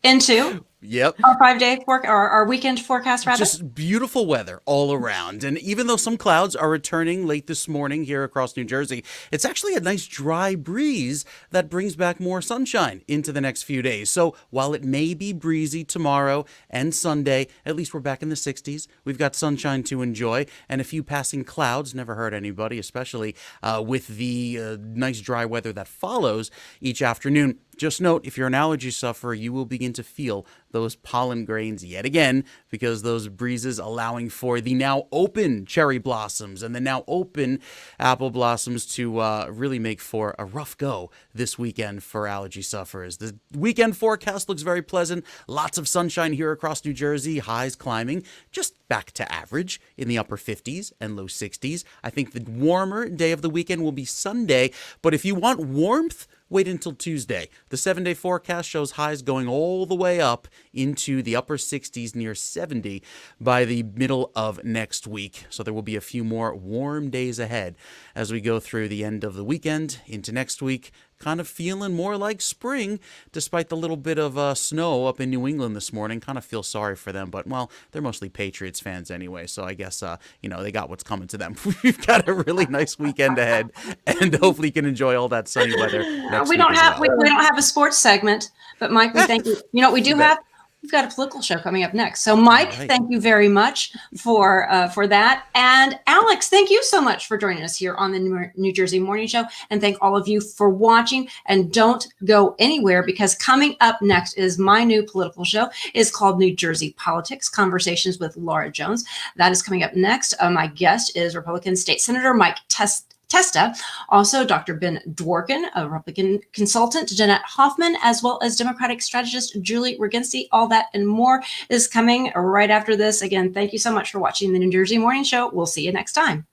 into our 5-day our weekend forecast, rather. Just beautiful weather all around. And even though some clouds are returning late this morning here across New Jersey, it's actually a nice dry breeze that brings back more sunshine into the next few days. So while it may be breezy tomorrow and Sunday, at least we're back in the 60s. We've got sunshine to enjoy, and a few passing clouds never hurt anybody, especially with the nice dry weather that follows each afternoon. Just note, if you're an allergy sufferer, you will begin to feel those pollen grains yet again, because those breezes allowing for the now open cherry blossoms and the now open apple blossoms to really make for a rough go this weekend for allergy sufferers. The weekend forecast looks very pleasant. Lots of sunshine here across New Jersey, highs climbing just back to average in the upper 50s and low 60s. I think the warmer day of the weekend will be Sunday, but if you want warmth, wait until Tuesday. The 7-day forecast shows highs going all the way up into the upper 60s, near 70 by the middle of next week. So there will be a few more warm days ahead as we go through the end of the weekend into next week. Kind of feeling more like spring, despite the little bit of snow up in New England this morning. Kind of feel sorry for them, but, well, they're mostly Patriots fans anyway, so I guess, they got what's coming to them. We've got a really nice weekend ahead, and hopefully you can enjoy all that sunny weather next We week don't as have well. we don't have a sports segment, but Mike, we thank you. You know what we do have? We've got a political show coming up next. So, Mike, thank you very much for that. And Alex, thank you so much for joining us here on the New Jersey Morning Show. And thank all of you for watching. And don't go anywhere, because coming up next is my new political show. It's called New Jersey Politics, Conversations with Laura Jones. That is coming up next. My guest is Republican State Senator Mike Testa, also Dr. Ben Dworkin, a Republican consultant, Jeanette Hoffman, as well as Democratic strategist Julie Regency. All that and more is coming right after this. Again, thank you so much for watching the New Jersey Morning Show. We'll see you next time.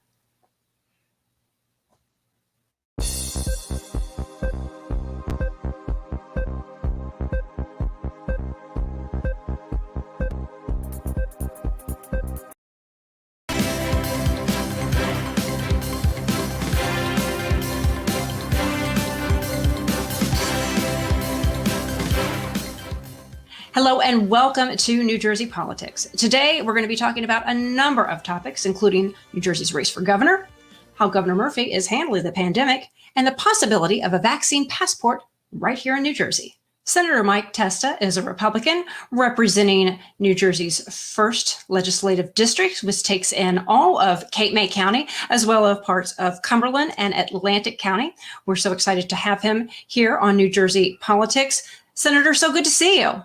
Hello and welcome to New Jersey Politics. Today, we're going to be talking about a number of topics, including New Jersey's race for governor, how Governor Murphy is handling the pandemic, and the possibility of a vaccine passport right here in New Jersey. Senator Mike Testa is a Republican representing New Jersey's 1st legislative district, which takes in all of Cape May County, as well as parts of Cumberland and Atlantic County. We're so excited to have him here on New Jersey Politics. Senator, so good to see you.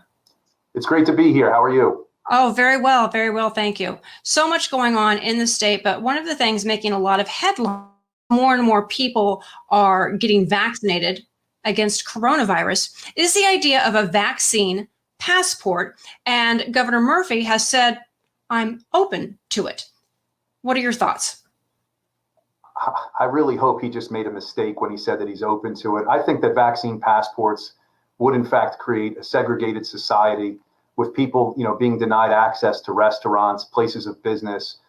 It's great to be here. How are you? Oh, very well. Very well. Thank you. So much going on in the state, but one of the things making a lot of headlines, more and more people are getting vaccinated against coronavirus, is the idea of a vaccine passport. And Governor Murphy has said, I'm open to it. What are your thoughts? I really hope he just made a mistake when he said that he's open to it. I think that vaccine passports would in fact create a segregated society with people, being denied access to restaurants, places of business,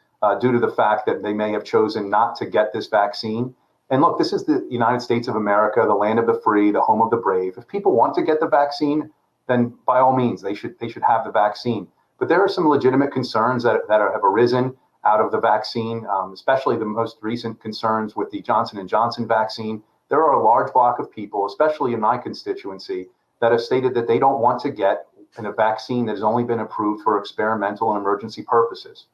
due to the fact that they may have chosen not to get this vaccine. And look, this is the United States of America, the land of the free, the home of the brave. If people want to get the vaccine, then by all means, they should have the vaccine. But there are some legitimate concerns that have arisen out of the vaccine, especially the most recent concerns with the Johnson & Johnson vaccine. There are a large block of people, especially in my constituency, that have stated that they don't want to get a vaccine that has only been approved for experimental and emergency purposes.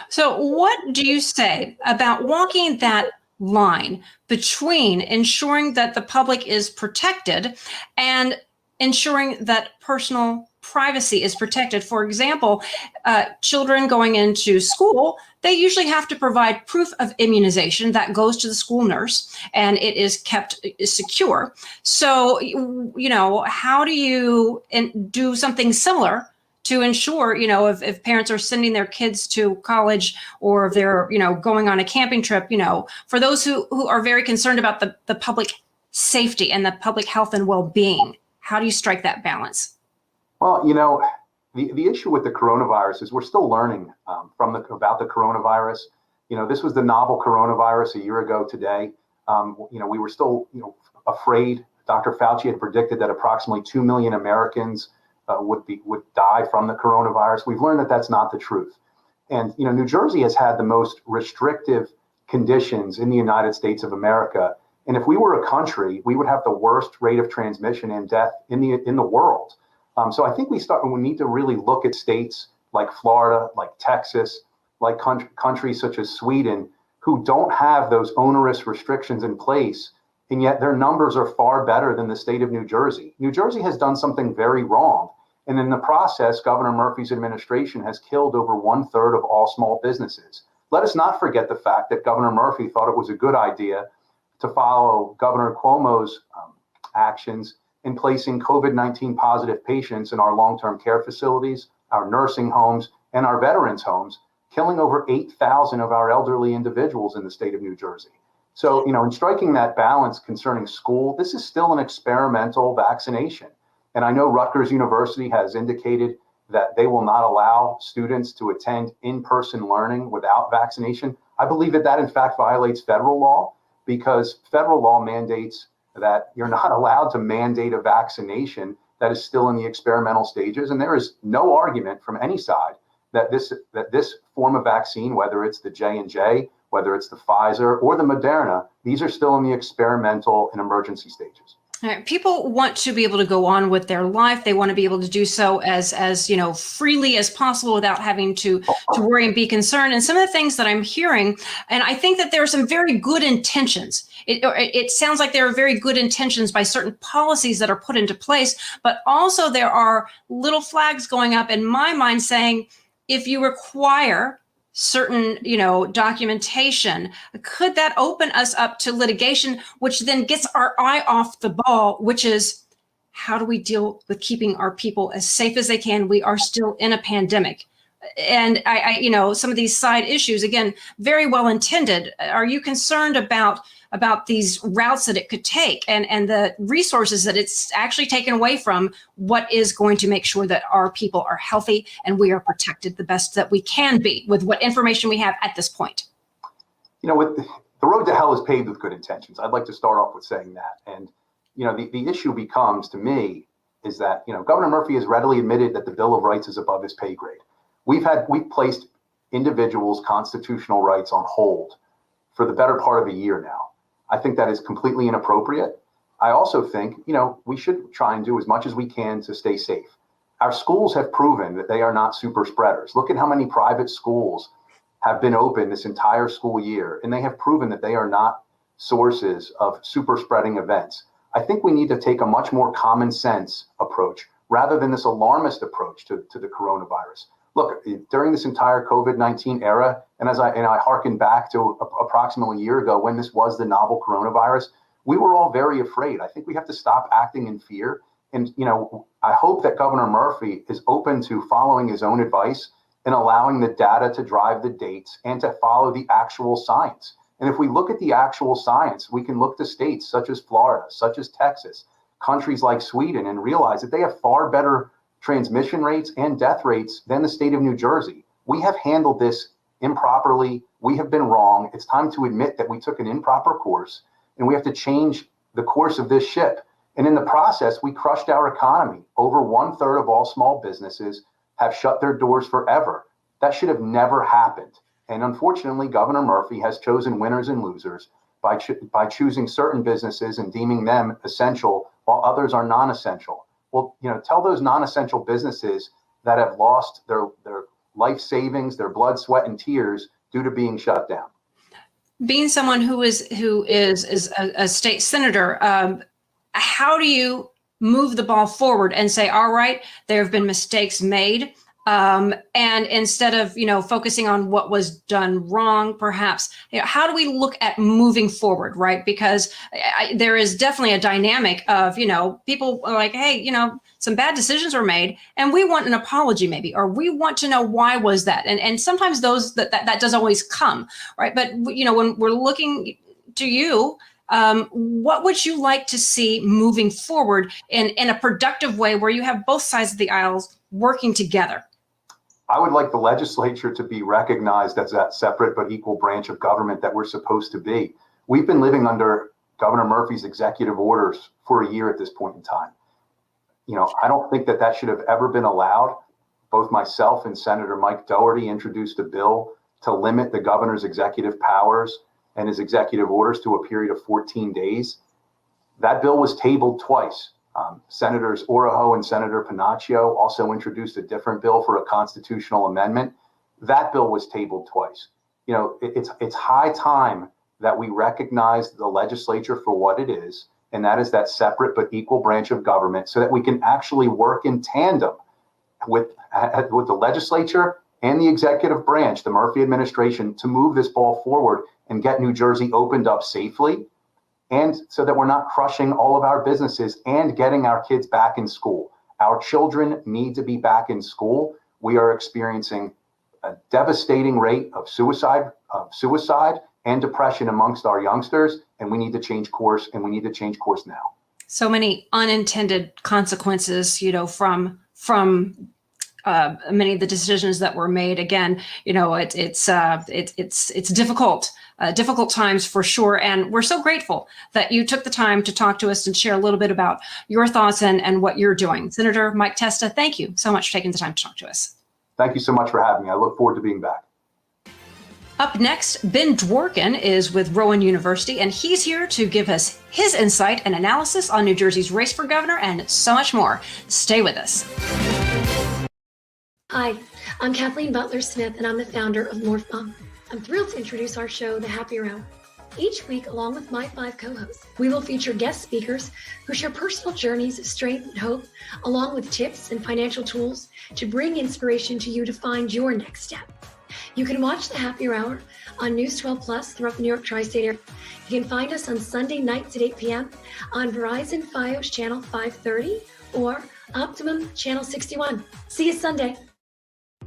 So what do you say about walking that line between ensuring that the public is protected and ensuring that personal privacy is protected? For example, children going into school, they usually have to provide proof of immunization that goes to the school nurse, and it is kept secure. So, how do you do something similar to ensure, if parents are sending their kids to college, or if they're, going on a camping trip, for those who are very concerned about the public safety and the public health and well-being, how do you strike that balance? Well, the issue with the coronavirus is we're still learning about the coronavirus. This was the novel coronavirus a year ago today. We were still, afraid. Dr. Fauci had predicted that approximately 2 million Americans would die from the coronavirus. We've learned that that's not the truth. And, New Jersey has had the most restrictive conditions in the United States of America. And if we were a country, we would have the worst rate of transmission and death in the world. So I think we need to really look at states like Florida, like Texas, like countries such as Sweden, who don't have those onerous restrictions in place, and yet their numbers are far better than the state of New Jersey. New Jersey has done something very wrong, And in the process, Governor Murphy's administration has killed over 1/3 of all small businesses. Let us not forget the fact that Governor Murphy thought it was a good idea to follow Governor Cuomo's actions in placing COVID-19 positive patients in our long-term care facilities, our nursing homes, and our veterans homes, killing over 8,000 of our elderly individuals in the state of New Jersey. So, in striking that balance concerning school, this is still an experimental vaccination. And I know Rutgers University has indicated that they will not allow students to attend in-person learning without vaccination. I believe that in fact violates federal law, because federal law mandates that you're not allowed to mandate a vaccination that is still in the experimental stages. And there is no argument from any side that this form of vaccine, whether it's the J&J, whether it's the Pfizer or the Moderna, these are still in the experimental and emergency stages. All right. People want to be able to go on with their life. They want to be able to do so as freely as possible without having to worry and be concerned. And some of the things that I'm hearing, and I think that there are some very good intentions. It sounds like there are very good intentions by certain policies that are put into place, but also there are little flags going up in my mind saying, if you require certain, documentation, could that open us up to litigation, which then gets our eye off the ball, which is how do we deal with keeping our people as safe as they can? We are still in a pandemic. And I some of these side issues, again, very well intended. Are you concerned about these routes that it could take and the resources that it's actually taken away from what is going to make sure that our people are healthy and we are protected the best that we can be with what information we have at this point? With the road to hell is paved with good intentions. I'd like to start off with saying that. And, the issue becomes, to me, is that, Governor Murphy has readily admitted that the Bill of Rights is above his pay grade. We've placed individuals' constitutional rights on hold for the better part of a year now. I think that is completely inappropriate. I also think, we should try and do as much as we can to stay safe. Our schools have proven that they are not super spreaders. Look at how many private schools have been open this entire school year, and they have proven that they are not sources of super spreading events. I think we need to take a much more common sense approach rather than this alarmist approach to the coronavirus. Look, during this entire COVID-19 era, and I hearken back to approximately a year ago when this was the novel coronavirus, we were all very afraid. I think we have to stop acting in fear. And, I hope that Governor Murphy is open to following his own advice and allowing the data to drive the dates and to follow the actual science. And if we look at the actual science, we can look to states such as Florida, such as Texas, countries like Sweden, and realize that they have far better transmission rates and death rates than the state of New Jersey. We have handled this improperly. We have been wrong. It's time to admit that we took an improper course, and we have to change the course of this ship. And in the process, we crushed our economy. Over 1/3 of all small businesses have shut their doors forever. That should have never happened. And unfortunately, Governor Murphy has chosen winners and losers by choosing certain businesses and deeming them essential while others are non-essential. Well, tell those non-essential businesses that have lost their life savings, their blood, sweat, and tears due to being shut down. Being someone who is a state senator, how do you move the ball forward and say, all right, there have been mistakes made, and instead of focusing on what was done wrong, perhaps how do we look at moving forward, right? Because there is definitely a dynamic of people are like, hey, some bad decisions were made, and we want an apology maybe, or we want to know why was that, and sometimes that does always come, right? But when we're looking to you, what would you like to see moving forward in a productive way where you have both sides of the aisles working together? I would like the legislature to be recognized as that separate but equal branch of government that we're supposed to be. We've been living under Governor Murphy's executive orders for a year at this point in time. I don't think that should have ever been allowed. Both myself and Senator Mike Doherty introduced a bill to limit the governor's executive powers and his executive orders to a period of 14 days. That bill was tabled twice. Senators Oroho and Senator Panaccio also introduced a different bill for a constitutional amendment. That bill was tabled twice. It's high time that we recognize the legislature for what it is, and that is that separate but equal branch of government, so that we can actually work in tandem with the legislature and the executive branch, the Murphy administration, to move this ball forward and get New Jersey opened up safely, and so that we're not crushing all of our businesses and getting our kids back in school. Our children need to be back in school. We are experiencing a devastating rate of suicide and depression amongst our youngsters, and we need to change course, and we need to change course now. So many unintended consequences, from many of the decisions that were made. Again, it's difficult times for sure. And we're so grateful that you took the time to talk to us and share a little bit about your thoughts and what you're doing. Senator Mike Testa, thank you so much for taking the time to talk to us. Thank you so much for having me. I look forward to being back. Up next, Ben Dworkin is with Rowan University, and he's here to give us his insight and analysis on New Jersey's race for governor and so much more. Stay with us. Hi, I'm Kathleen Butler-Smith, and I'm the founder of Morph Mom. I'm thrilled to introduce our show, The Happy Hour. Each week, along with my 5 co-hosts, we will feature guest speakers who share personal journeys of strength and hope, along with tips and financial tools to bring inspiration to you to find your next step. You can watch The Happy Hour on News 12 Plus throughout the New York Tri-State area. You can find us on Sunday nights at 8 p.m. on Verizon Fios Channel 530 or Optimum Channel 61. See you Sunday.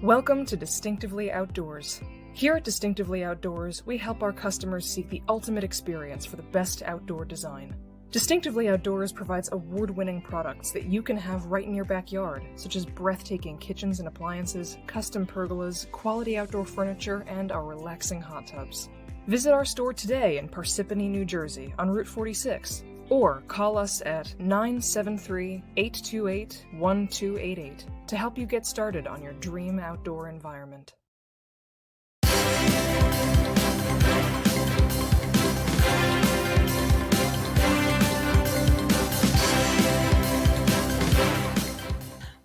Welcome to Distinctively Outdoors. Here at Distinctively Outdoors, we help our customers seek the ultimate experience for the best outdoor design. Distinctively Outdoors provides award-winning products that you can have right in your backyard, such as breathtaking kitchens and appliances, custom pergolas, quality outdoor furniture, and our relaxing hot tubs. Visit our store today in Parsippany, New Jersey on Route 46, or call us at 973-828-1288 to help you get started on your dream outdoor environment.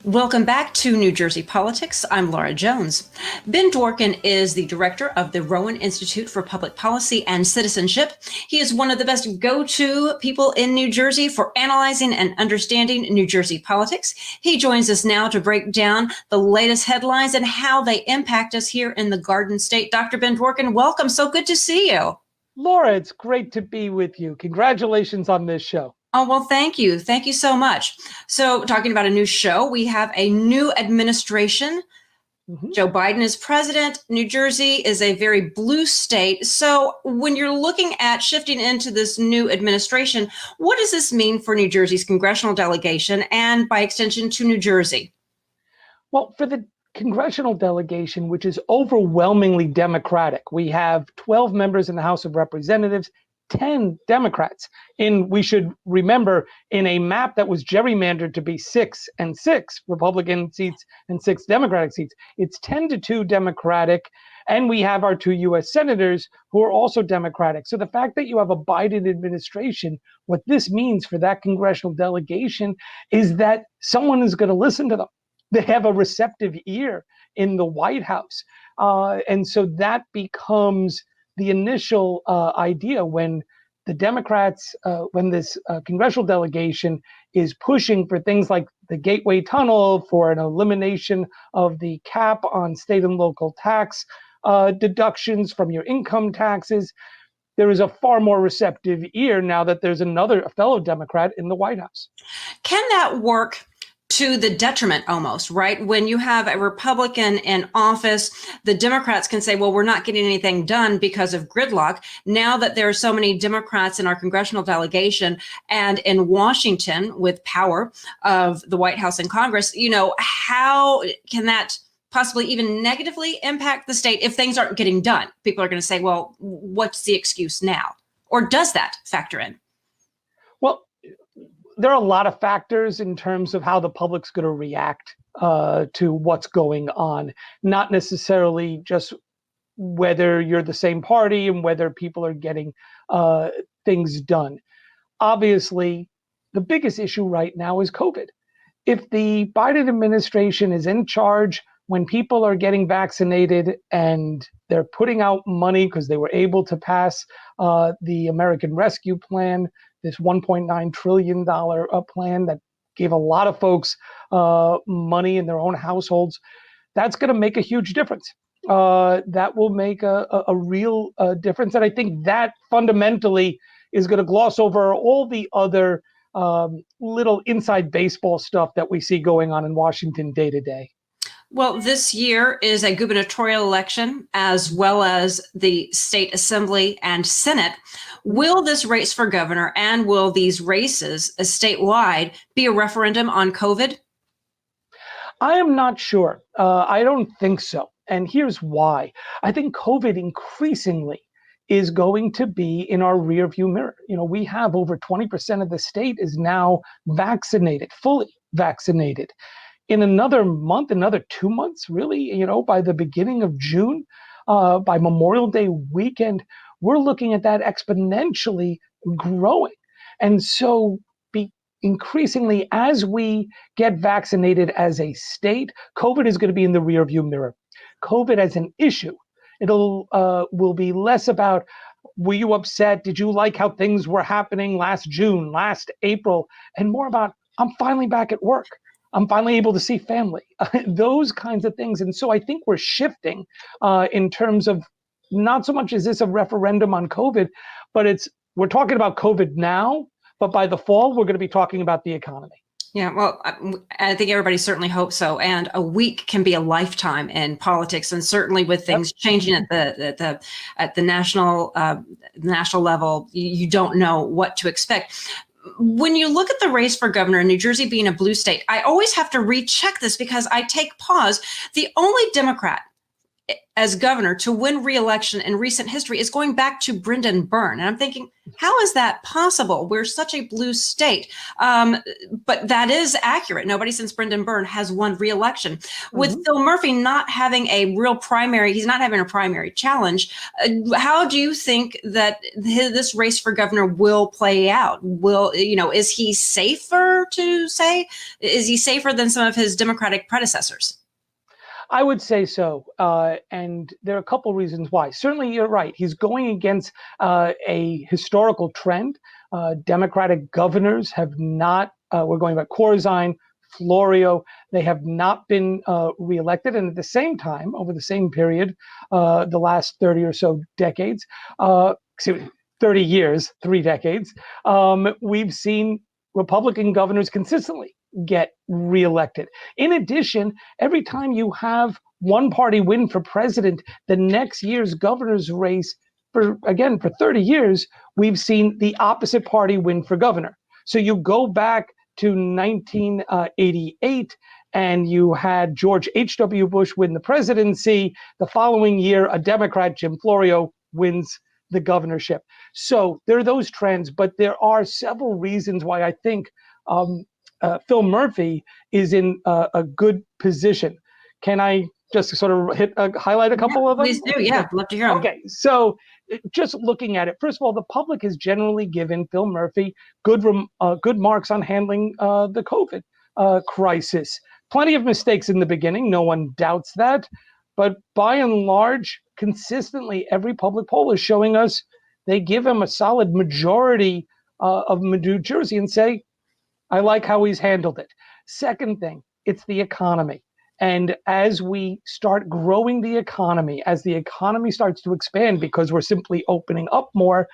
Welcome back to New Jersey Politics. I'm Laura Jones. Ben Dworkin is the director of the Rowan Institute for Public Policy and Citizenship. He is one of the best go-to people in New Jersey for analyzing and understanding New Jersey politics. He joins us now to break down the latest headlines and how they impact us here in the Garden State. Dr. Ben Dworkin, welcome. So good to see you. Laura, it's great to be with you. Congratulations on this show. Oh, well, thank you. Thank you so much. So talking about a new show, we have a new administration. Joe Biden is president. New Jersey is a very blue state. So when you're looking at shifting into this new administration, what does this mean for New Jersey's congressional delegation and by extension to New Jersey? Well, for the congressional delegation, which is overwhelmingly Democratic, we have 12 members in the House of Representatives, 10 Democrats. We should remember, in a map that was gerrymandered to be 6 and 6 Republican seats and 6 Democratic seats, it's 10-2 Democratic. And we have our 2 U.S. senators who are also Democratic. So the fact that you have a Biden administration, what this means for that congressional delegation is that someone is going to listen to them. They have a receptive ear in the White House. And so that becomes the initial idea when the Democrats, when this congressional delegation is pushing for things like the Gateway Tunnel, for an elimination of the cap on state and local tax deductions from your income taxes, there is a far more receptive ear now that there's a fellow Democrat in the White House. Can that work to the detriment almost, right? When you have a Republican in office, the Democrats can say, well, we're not getting anything done because of gridlock. Now that there are so many Democrats in our congressional delegation and in Washington with power of the White House and Congress, how can that possibly even negatively impact the state if things aren't getting done? People are going to say, well, what's the excuse now? Or does that factor in? Well, there are a lot of factors in terms of how the public's going to react to what's going on, not necessarily just whether you're the same party and whether people are getting things done. Obviously, the biggest issue right now is COVID. If the Biden administration is in charge when people are getting vaccinated and they're putting out money because they were able to pass the American Rescue Plan, this $1.9 trillion plan that gave a lot of folks money in their own households. That's going to make a huge difference. That will make a real difference. And I think that fundamentally is going to gloss over all the other little inside baseball stuff that we see going on in Washington day to day. Well, this year is a gubernatorial election as well as the state assembly and Senate. Will this race for governor and will these races statewide be a referendum on COVID? I am not sure. I don't think so. And here's why. I think COVID increasingly is going to be in our rearview mirror. You know, we have over 20% of the state is now vaccinated, fully vaccinated. In another month, another 2 months, really, you know, by the beginning of June, by Memorial Day weekend, we're looking at that exponentially growing. And so increasingly, as we get vaccinated as a state, COVID is going to be in the rearview mirror. COVID as an issue, it'll will be less about, were you upset? Did you like how things were happening last June, last April? And more about, I'm finally back at work. I'm finally able to see family, those kinds of things. And so I think we're shifting in terms of not so much is this a referendum on COVID, but we're talking about COVID now, but by the fall, we're going to be talking about the economy. Yeah, well, I think everybody certainly hopes so. And a week can be a lifetime in politics, and certainly with things changing at the national level, you don't know what to expect. When you look at the race for governor, New Jersey being a blue state, I always have to recheck this because I take pause. The only Democrat as governor to win re-election in recent history is going back to Brendan Byrne. And I'm thinking, how is that possible? We're such a blue state. But that is accurate. Nobody since Brendan Byrne has won re-election. With Phil Murphy not having a real primary, he's not having a primary challenge. How do you think that this race for governor will play out? Is he safer to say? Is he safer than some of his Democratic predecessors? I would say so. And there are a couple reasons why. Certainly, you're right. He's going against a historical trend. Democratic governors have not, we're going about Corzine, Florio, they have not been reelected. And at the same time, over the same period, the last 30 or so decades, 30 years, 3 decades, we've seen Republican governors consistently get reelected. In addition, every time you have one party win for president, the next year's governor's race, for 30 years, we've seen the opposite party win for governor. So you go back to 1988 and you had George H.W. Bush win the presidency. The following year, a Democrat, Jim Florio, wins the governorship. So there are those trends, but there are several reasons why I think Phil Murphy is in a good position. Can I just sort of highlight a couple of them? Please do. Yeah, I'd love to hear them. Okay, so just looking at it, first of all, the public has generally given Phil Murphy good marks on handling the COVID crisis. Plenty of mistakes in the beginning, no one doubts that. But by and large, consistently, every public poll is showing us they give him a solid majority of New Jersey and say, I like how he's handled it. Second thing, it's the economy. And as we start growing the economy, as the economy starts to expand because we're simply opening up more,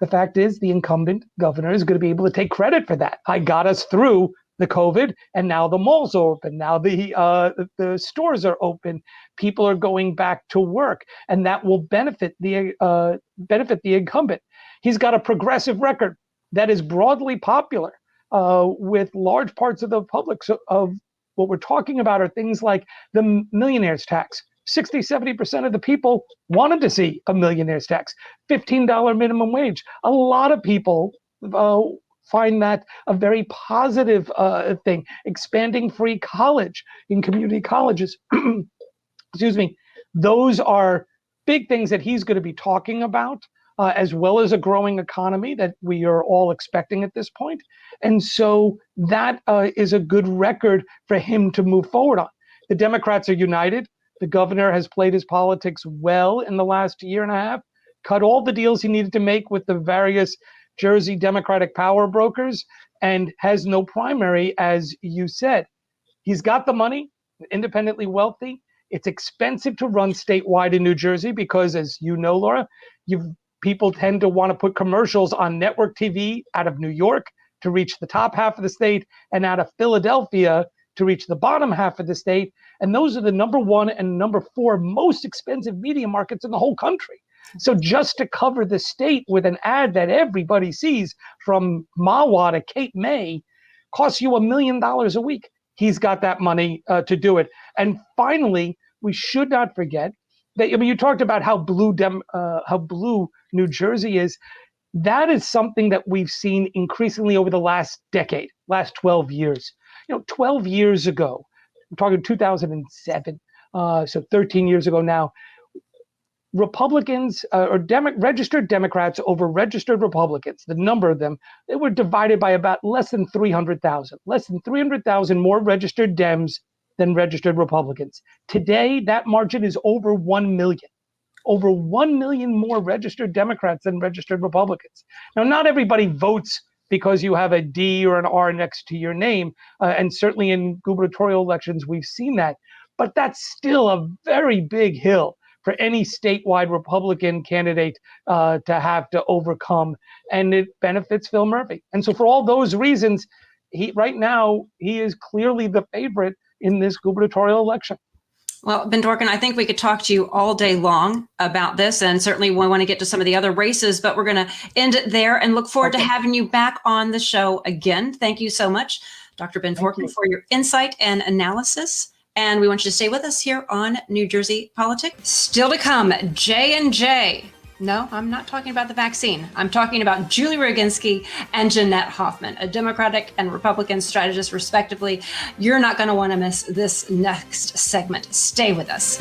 the fact is the incumbent governor is going to be able to take credit for that. I got us through the COVID, and now the malls are open. Now the stores are open. People are going back to work, and that will benefit the incumbent. He's got a progressive record that is broadly popular with large parts of the public. So of what we're talking about are things like the millionaire's tax. 60-70% of the people wanted to see a millionaire's tax, $15 minimum wage. A lot of people find that a very positive thing. Expanding free college in community colleges. Excuse me. Those are big things that he's going to be talking about, as well as a growing economy that we are all expecting at this point. And so that is a good record for him to move forward on. The Democrats are united. The governor has played his politics well in the last year and a half, cut all the deals he needed to make with the various Jersey Democratic power brokers and has no primary, as you said. He's got the money, independently wealthy. It's expensive to run statewide in New Jersey because, as you know, Laura, people tend to want to put commercials on network TV out of New York to reach the top half of the state and out of Philadelphia to reach the bottom half of the state. And those are the number 1 and number 4 most expensive media markets in the whole country. So just to cover the state with an ad that everybody sees from Mawa to Cape May costs you $1 million a week. He's got that money to do it. And finally, we should not forget that, you talked about how blue New Jersey is. That is something that we've seen increasingly over the last decade, last 12 years. 12 years ago, I'm talking 2007, so 13 years ago now, Republicans or registered Democrats over registered Republicans, the number of them, they were divided by about less than 300,000 more registered Dems than registered Republicans. Today, that margin is over 1 million. Over 1 million more registered Democrats than registered Republicans. Now, not everybody votes because you have a D or an R next to your name. And certainly in gubernatorial elections, we've seen that. But that's still a very big hill for any statewide Republican candidate to have to overcome. And it benefits Phil Murphy. And so for all those reasons, right now, he is clearly the favorite in this gubernatorial election. Well, Ben Dworkin, I think we could talk to you all day long about this, and certainly we want to get to some of the other races, but we're going to end it there and look forward to having you back on the show again. Thank you so much, Dr. Ben Dworkin, for your insight and analysis. And we want you to stay with us here on New Jersey Politics. Still to come, J&J. No, I'm not talking about the vaccine. I'm talking about Julie Roginski and Jeanette Hoffman, a Democratic and Republican strategist, respectively. You're not going to want to miss this next segment. Stay with us.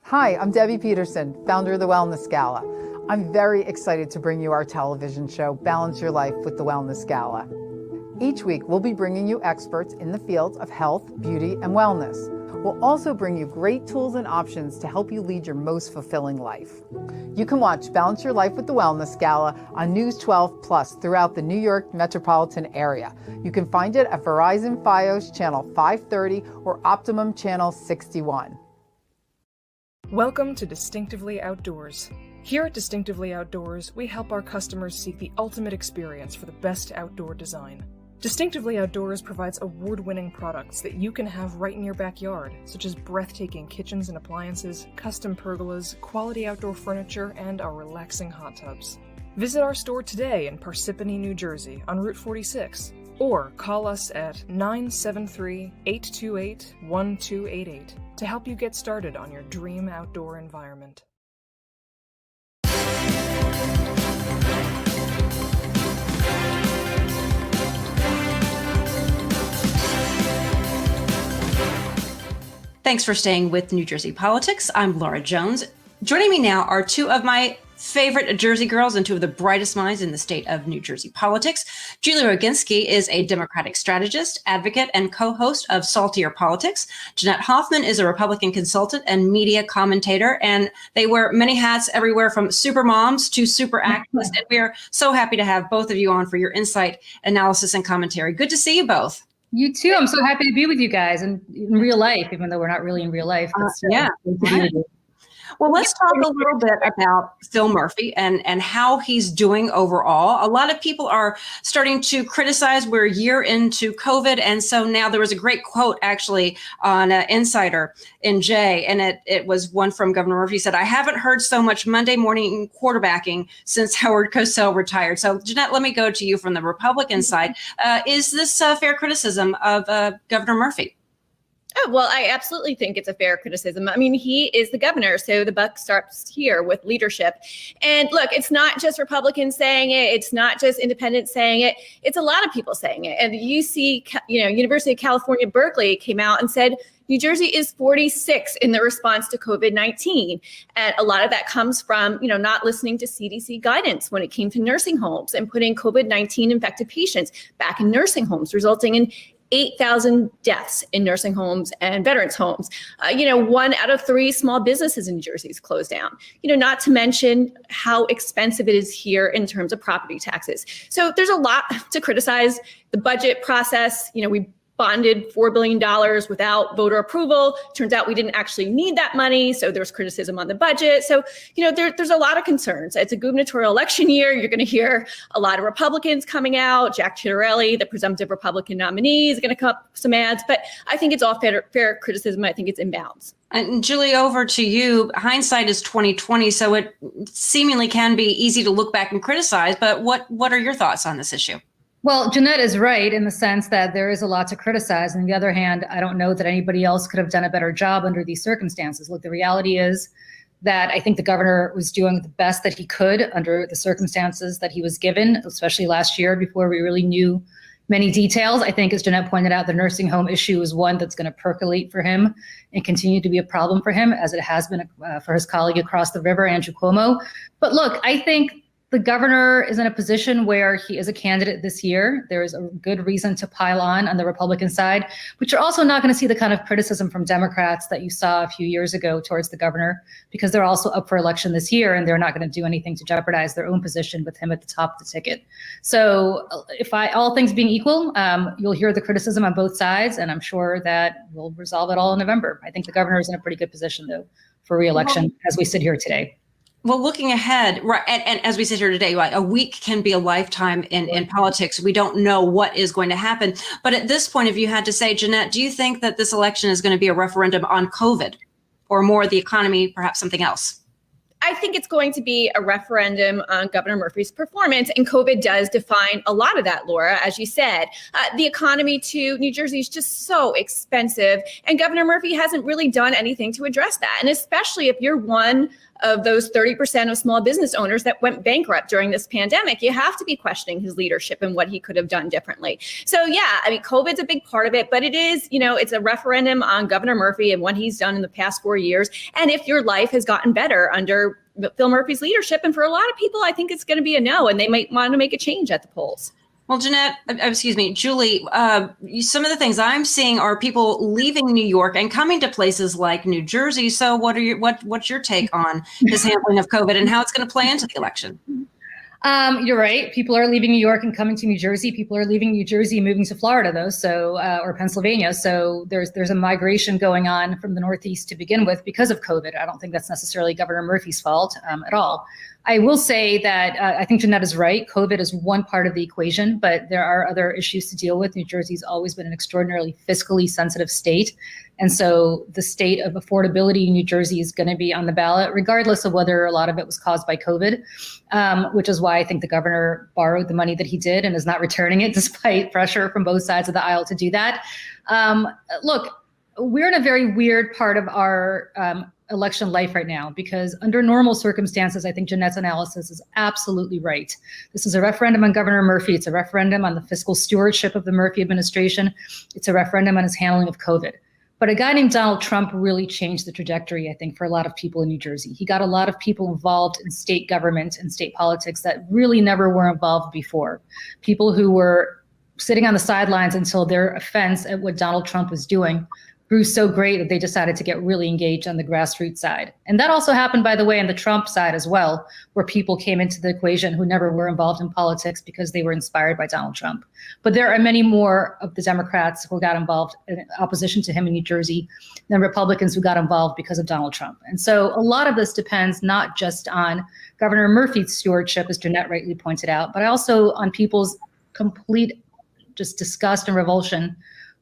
Hi, I'm Debbie Peterson, founder of the Wellness Gala. I'm very excited to bring you our television show, Balance Your Life with the Wellness Gala. Each week, we'll be bringing you experts in the fields of health, beauty, and wellness. We'll also bring you great tools and options to help you lead your most fulfilling life. You can watch Balance Your Life with the Wellness Gala on News 12 Plus throughout the New York metropolitan area. You can find it at Verizon Fios Channel 530 or Optimum Channel 61. Welcome to Distinctively Outdoors. Here at Distinctively Outdoors, we help our customers seek the ultimate experience for the best outdoor design. Distinctively Outdoors provides award-winning products that you can have right in your backyard, such as breathtaking kitchens and appliances, custom pergolas, quality outdoor furniture, and our relaxing hot tubs. Visit our store today in Parsippany, New Jersey on Route 46, or call us at 973-828-1288 to help you get started on your dream outdoor environment. Thanks for staying with New Jersey Politics. I'm Laura Jones. Joining me now are two of my favorite Jersey girls and two of the brightest minds in the state of New Jersey politics. Julie Roginski is a Democratic strategist, advocate, and co-host of Saltier Politics. Jeanette Hoffman is a Republican consultant and media commentator, and they wear many hats everywhere from super moms to super activists. And we are so happy to have both of you on for your insight, analysis, and commentary. Good to see you both. You too. I'm so happy to be with you guys in real life, even though we're not really in real life. Yeah. Well, let's talk a little bit about Phil Murphy and how he's doing overall. A lot of people are starting to criticize. We're a year into COVID. And so now there was a great quote actually on Insider in Jay. And it was one from Governor Murphy. He said, "I haven't heard so much Monday morning quarterbacking since Howard Cosell retired." So Jeanette, let me go to you from the Republican side. Is this fair criticism of Governor Murphy? Oh, well, I absolutely think it's a fair criticism. I mean, he is the governor, so the buck starts here with leadership. And look, it's not just Republicans saying it. It's not just independents saying it. It's a lot of people saying it. And University of California, Berkeley came out and said, New Jersey is 46 in the response to COVID-19. And a lot of that comes from, not listening to CDC guidance when it came to nursing homes and putting COVID-19 infected patients back in nursing homes, resulting in 8,000 deaths in nursing homes and veterans homes. 1 out of 3 small businesses in New Jersey is closed down. Not to mention how expensive it is here in terms of property taxes. So there's a lot to criticize. The budget process, we bonded $4 billion without voter approval. Turns out we didn't actually need that money. So there's criticism on the budget. So, there's a lot of concerns. It's a gubernatorial election year. You're going to hear a lot of Republicans coming out. Jack Ciattarelli, the presumptive Republican nominee, is going to come up with some ads. But I think it's all fair criticism. I think it's inbounds. And Julie, over to you. Hindsight is 2020, so it seemingly can be easy to look back and criticize. But what are your thoughts on this issue? Well, Jeanette is right in the sense that there is a lot to criticize. On the other hand, I don't know that anybody else could have done a better job under these circumstances. Look, the reality is that I think the governor was doing the best that he could under the circumstances that he was given, especially last year before we really knew many details. I think, as Jeanette pointed out, the nursing home issue is one that's going to percolate for him and continue to be a problem for him, as it has been for his colleague across the river, Andrew Cuomo. But look, I think the governor is in a position where he is a candidate this year. There is a good reason to pile on the Republican side, but you're also not going to see the kind of criticism from Democrats that you saw a few years ago towards the governor, because they're also up for election this year and they're not going to do anything to jeopardize their own position with him at the top of the ticket. So all things being equal, you'll hear the criticism on both sides, and I'm sure that we'll resolve it all in November. I think the governor is in a pretty good position, though, for re-election as we sit here today. Well, looking ahead, right, and as we sit here today, a week can be a lifetime in politics. We don't know what is going to happen. But at this point, if you had to say, Jeanette, do you think that this election is going to be a referendum on COVID or more the economy, perhaps something else? I think it's going to be a referendum on Governor Murphy's performance, and COVID does define a lot of that, Laura, as you said. The economy to New Jersey is just so expensive, and Governor Murphy hasn't really done anything to address that. And especially if you're one of those 30% of small business owners that went bankrupt during this pandemic, you have to be questioning his leadership and what he could have done differently. So yeah, I mean, COVID's a big part of it, but it is, it's a referendum on Governor Murphy and what he's done in the past 4 years. And if your life has gotten better under Phil Murphy's leadership. And for a lot of people, I think it's going to be a no, and they might want to make a change at the polls. Well, Julie, some of the things I'm seeing are people leaving New York and coming to places like New Jersey. So what's your take on this handling of COVID and how it's going to play into the election? You're right. People are leaving New York and coming to New Jersey. People are leaving New Jersey and moving to Florida, though, or Pennsylvania. So there's a migration going on from the Northeast to begin with because of COVID. I don't think that's necessarily Governor Murphy's fault at all. I will say that I think Jeanette is right. COVID is one part of the equation, but there are other issues to deal with. New Jersey's always been an extraordinarily fiscally sensitive state. And so the state of affordability in New Jersey is going to be on the ballot, regardless of whether a lot of it was caused by COVID, which is why I think the governor borrowed the money that he did and is not returning it despite pressure from both sides of the aisle to do that. Look, we're in a very weird part of our election life right now, because under normal circumstances, I think Jeanette's analysis is absolutely right. This is a referendum on Governor Murphy. It's a referendum on the fiscal stewardship of the Murphy administration. It's a referendum on his handling of COVID. But a guy named Donald Trump really changed the trajectory, I think, for a lot of people in New Jersey. He got a lot of people involved in state government and state politics that really never were involved before. People who were sitting on the sidelines until their offense at what Donald Trump was doing grew so great that they decided to get really engaged on the grassroots side. And that also happened, by the way, on the Trump side as well, where people came into the equation who never were involved in politics because they were inspired by Donald Trump. But there are many more of the Democrats who got involved in opposition to him in New Jersey than Republicans who got involved because of Donald Trump. And so a lot of this depends not just on Governor Murphy's stewardship, as Jeanette rightly pointed out, but also on people's complete just disgust and revulsion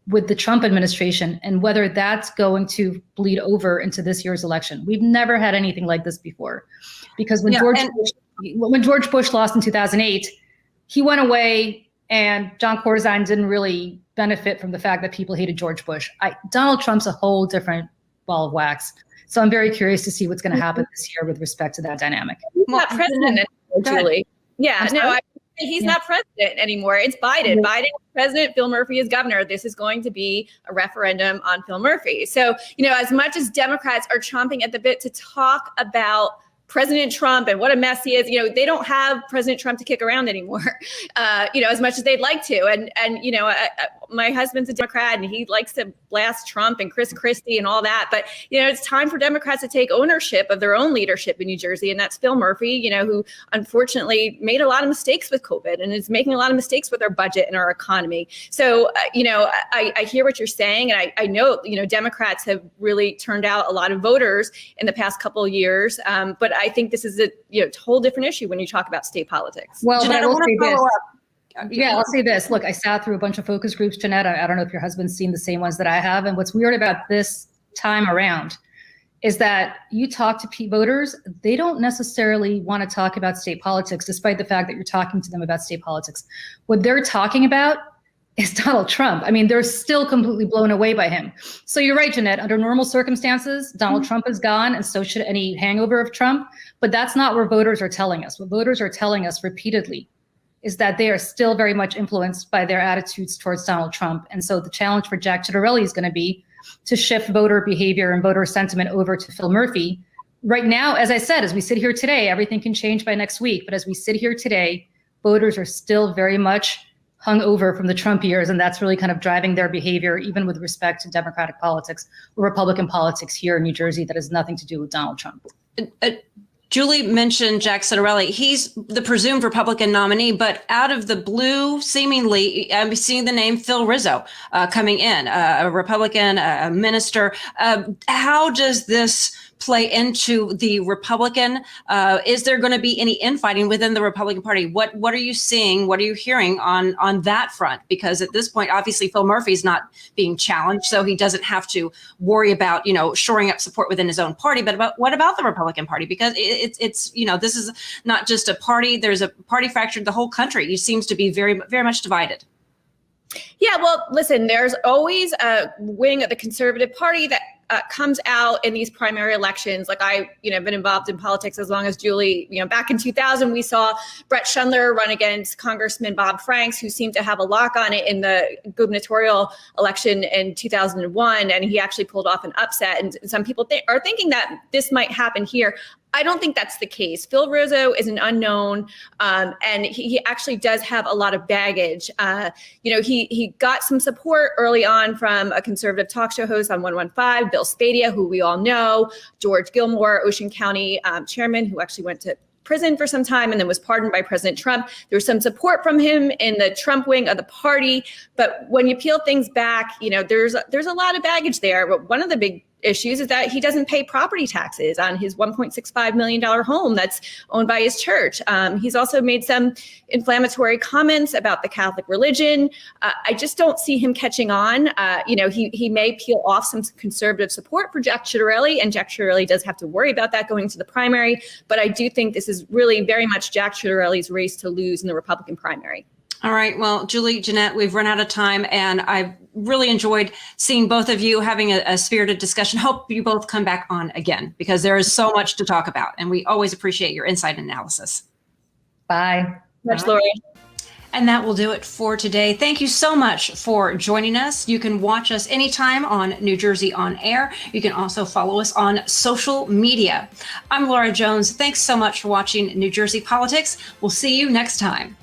with the Trump administration and whether that's going to bleed over into this year's election. We've never had anything like this before, because when George Bush lost in 2008, he went away and John Corzine didn't really benefit from the fact that people hated George Bush. Donald Trump's a whole different ball of wax. So I'm very curious to see what's going to happen this year with respect to that dynamic. He's not president anymore, Julie. Yeah, he's not president anymore. It's Biden. Biden is president. Phil Murphy is governor. This is going to be a referendum on Phil Murphy. So, as much as Democrats are chomping at the bit to talk about President Trump and what a mess he is. They don't have President Trump to kick around anymore, as much as they'd like to. And my husband's a Democrat and he likes to blast Trump and Chris Christie and all that. But, it's time for Democrats to take ownership of their own leadership in New Jersey. And that's Phil Murphy, who unfortunately made a lot of mistakes with COVID and is making a lot of mistakes with our budget and our economy. So, I hear what you're saying. And I know, Democrats have really turned out a lot of voters in the past couple of years. But I think this is a whole different issue when you talk about state politics. Well, Jeanette, I will I say wanna this. follow Yeah, I'll say this. Look, I sat through a bunch of focus groups, Jeanette. I don't know if your husband's seen the same ones that I have. And what's weird about this time around is that you talk to voters, they don't necessarily want to talk about state politics, despite the fact that you're talking to them about state politics. What they're talking about is Donald Trump. I mean, they're still completely blown away by him. So you're right, Jeanette. Under normal circumstances, Donald Trump is gone, and so should any hangover of Trump. But that's not what voters are telling us. What voters are telling us repeatedly is that they are still very much influenced by their attitudes towards Donald Trump. And so the challenge for Jack Ciattarelli is going to be to shift voter behavior and voter sentiment over to Phil Murphy. Right now, as I said, as we sit here today, everything can change by next week. But as we sit here today, voters are still very much hung over from the Trump years, and that's really kind of driving their behavior, even with respect to Democratic politics or Republican politics here in New Jersey that has nothing to do with Donald Trump. Julie mentioned Jack Ciattarelli. He's the presumed Republican nominee, but out of the blue, seemingly, I'm seeing the name Phil Rizzo coming in, a Republican, a minister. How does this play into the Republican? Is there going to be any infighting within the Republican Party? What are you seeing? What are you hearing on that front? Because at this point, obviously, Phil Murphy's not being challenged, so he doesn't have to worry about, shoring up support within his own party. But what about the Republican Party? Because it's this is not just a party. There's a party fractured the whole country. It seems to be very, very much divided. Yeah, well, listen, there's always a wing of the conservative party that comes out in these primary elections. Like I've been involved in politics as long as Julie. Back in 2000, we saw Brett Schundler run against Congressman Bob Franks, who seemed to have a lock on it in the gubernatorial election in 2001, and he actually pulled off an upset. And some people are thinking that this might happen here. I don't think that's the case. Phil Rizzo is an unknown, and he actually does have a lot of baggage. He got some support early on from a conservative talk show host on 115, Bill Spadia, who we all know, George Gilmore, Ocean County chairman, who actually went to prison for some time and then was pardoned by President Trump. There was some support from him in the Trump wing of the party. But when you peel things back, there's a lot of baggage there. But one of the big issues is that he doesn't pay property taxes on his $1.65 million home that's owned by his church. He's also made some inflammatory comments about the Catholic religion. I just don't see him catching on. He may peel off some conservative support for Jack Ciattarelli, and Jack Ciattarelli does have to worry about that going to the primary. But I do think this is really very much Jack Ciattarelli's race to lose in the Republican primary. All right. Well, Julie, Jeanette, we've run out of time, and I've really enjoyed seeing both of you having a spirited discussion. Hope you both come back on again, because there is so much to talk about, and we always appreciate your insight and analysis. Bye. Much, Lori. And that will do it for today. Thank you so much for joining us. You can watch us anytime on New Jersey On Air. You can also follow us on social media. I'm Laura Jones. Thanks so much for watching New Jersey Politics. We'll see you next time.